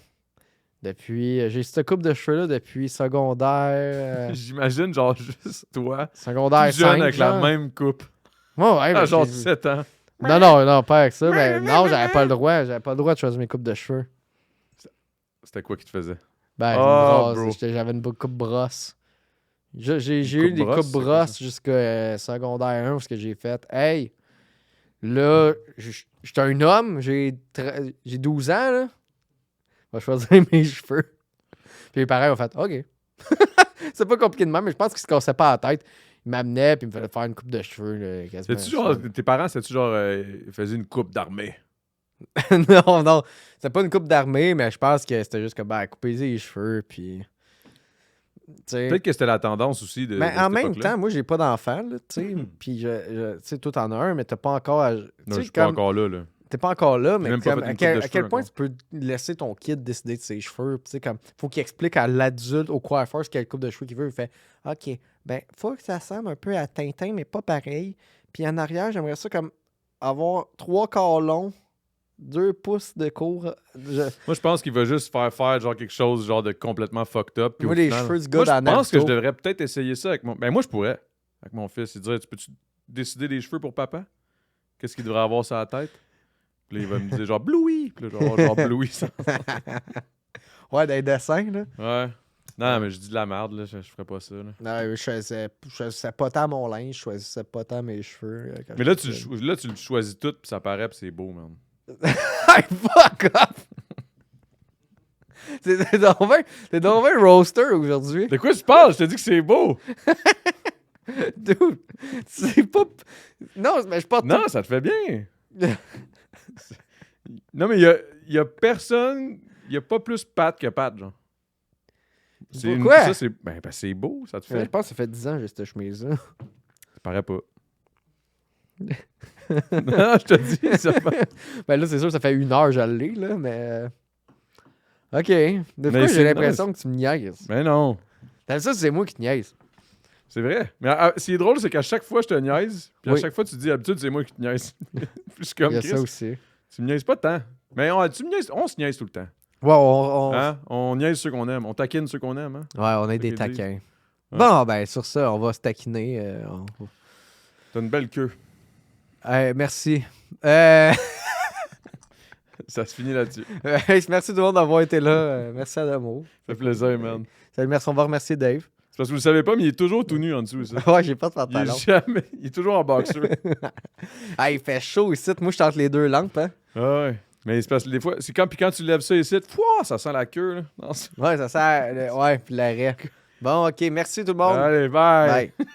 S2: Depuis... j'ai cette coupe de cheveux-là depuis secondaire...
S1: J'imagine, genre, juste toi,
S2: secondaire
S1: plus jeune
S2: 5,
S1: avec la
S2: genre.
S1: même coupe.
S2: Ouais, ouais.
S1: À
S2: ben,
S1: genre
S2: j'ai-
S1: 7 ans.
S2: Non, pas avec ça. Mais non, j'avais pas le droit. J'avais pas le droit de choisir mes coupes de cheveux.
S1: C'était quoi qui te faisait?
S2: Ben,
S1: Oh,
S2: une
S1: bro.
S2: brosse. J'avais une coupe brosse. J'ai
S1: Une
S2: eu
S1: coupe
S2: des
S1: brosse,
S2: coupes
S1: c'est quoi
S2: brosses jusqu'à secondaire 1 parce que j'ai fait hey, là, j'étais un homme, j'ai 12 ans, là. Je vais choisir mes cheveux. Puis les parents ont fait OK. C'est pas compliqué de même, mais je pense qu'ils se cassaient pas la tête. Ils m'amenaient puis ils me faisaient faire une coupe de cheveux. Là, quasiment.
S1: C'est-tu genre, tes parents, c'est-tu genre, ils faisaient une coupe d'armée?
S2: non. C'est pas une coupe d'armée, mais je pense que c'était juste comme ben, couper les cheveux, puis. Tu sais.
S1: Peut-être que c'était la tendance aussi de.
S2: Mais
S1: de
S2: en
S1: cette
S2: même
S1: époque-là.
S2: temps, moi, j'ai pas d'enfant, là, tu sais. Puis, tu sais, toi, t'en as un, mais t'as pas encore. Tu
S1: Non, je
S2: sais,
S1: suis pas
S2: comme.
S1: encore là.
S2: T'es pas encore là, mais
S1: même pas
S2: comme,
S1: fait une
S2: à
S1: coupe
S2: quel,
S1: de
S2: à
S1: cheveux
S2: quel point
S1: encore.
S2: tu peux laisser ton kid décider de ses cheveux? Tu sais, comme, faut qu'il explique à l'adulte, au coiffeur, ce quelle coupe de cheveux qu'il veut. Il fait OK, ben, faut que ça ressemble un peu à Tintin, mais pas pareil. Puis en arrière, j'aimerais ça comme avoir 3 quarts longs, 2 pouces de court.
S1: Moi, je pense qu'il va juste faire genre quelque chose genre de complètement fucked up. puis
S2: Moi,
S1: au
S2: les
S1: final-
S2: cheveux du gars
S1: Moi, je
S2: dans
S1: pense que je
S2: Naruto.
S1: devrais peut-être essayer ça avec mon. Ben, moi, je pourrais. Avec mon fils. Il dirait, tu peux-tu décider des cheveux pour papa? Qu'est-ce qu'il devrait avoir sur la tête? Puis là, il va me dire genre Bluey. Puis là, genre Bluey. Ça.
S2: Ouais, des dessins, là.
S1: Ouais. Non, mais je dis de la merde, là. Je ferais pas ça. Là.
S2: Non, je choisissais pas tant mon linge, je choisissais pas tant mes cheveux. Quand
S1: Mais là,
S2: j'étais
S1: tu,
S2: kid.
S1: là, tu le choisis tout, puis ça paraît, puis c'est beau, man.
S2: Hey, fuck off! T'es donc bien roaster aujourd'hui.
S1: De quoi tu parles? Je te dis que c'est beau!
S2: Dude, c'est pas. Non, mais je porte
S1: Non, ça te fait bien! Non, mais il y a personne... Il y a pas plus Pat que Pat, genre.
S2: Pourquoi?
S1: Ça, c'est... Ben, c'est beau, ça te fait.
S2: Je pense que ça fait 10 ans que j'ai cette chemise-là.
S1: Ça paraît pas. Non, je te dis, ça fait...
S2: Ben là, c'est sûr, ça fait 1 heure que je l'ai, là, mais... OK. Des
S1: Mais
S2: fois,
S1: c'est-
S2: j'ai l'impression que tu me niaises.
S1: Mais non.
S2: T'as ça, c'est moi qui te niaise.
S1: C'est vrai. Mais ce qui est drôle, c'est qu'à chaque fois, je te niaise. Puis à
S2: Oui.
S1: chaque fois, tu dis, d'habitude, c'est moi qui te niaise. Puis je suis comme
S2: Il y a
S1: Chris,
S2: ça aussi.
S1: tu me niaises pas tant. Mais on se niaise tout le temps.
S2: Ouais, on...
S1: Hein? On niaise ceux qu'on aime. On taquine ceux qu'on aime. Hein?
S2: Ouais, on est des
S1: qu'ils disent.
S2: taquins.
S1: Ouais.
S2: Bon, ben, sur ça, on va se taquiner.
S1: T'as une belle queue.
S2: Merci.
S1: Ça se finit là-dessus.
S2: Merci tout le monde d'avoir été là. Merci Adamo.
S1: Ça fait plaisir, man.
S2: Salut, merci. On va remercier Dave.
S1: C'est parce que vous le savez pas, mais il est toujours tout nu en dessous, ça.
S2: Ouais, j'ai pas de
S1: Il est
S2: pantalon.
S1: jamais... Il est toujours en boxer.
S2: Ah, il fait chaud ici. Moi, je tente les 2 lampes. Hein?
S1: Ah ouais. Mais c'est parce que des fois... C'est quand, puis quand tu lèves ça ici, fouah, ça sent la queue, là. Non,
S2: Ouais, ça sert. Ouais, puis l'arrêt. Bon, OK. Merci tout le monde.
S1: Allez, bye!
S2: Bye.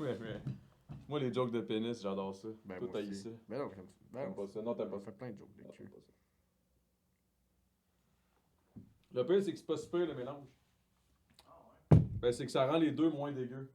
S1: Ouais, mais... Moi, les jokes de pénis, j'adore ça.
S2: Ben,
S1: Toi,
S2: moi
S1: t'as
S2: aussi.
S1: eu ça.
S2: Ben non,
S1: T'aimes pas ça. Non, t'aimes pas ça.
S2: plein de jokes
S1: Non, t'aimes pas ça. Le pire, c'est que c'est pas super le mélange. Ben, c'est que ça rend les deux moins dégueux.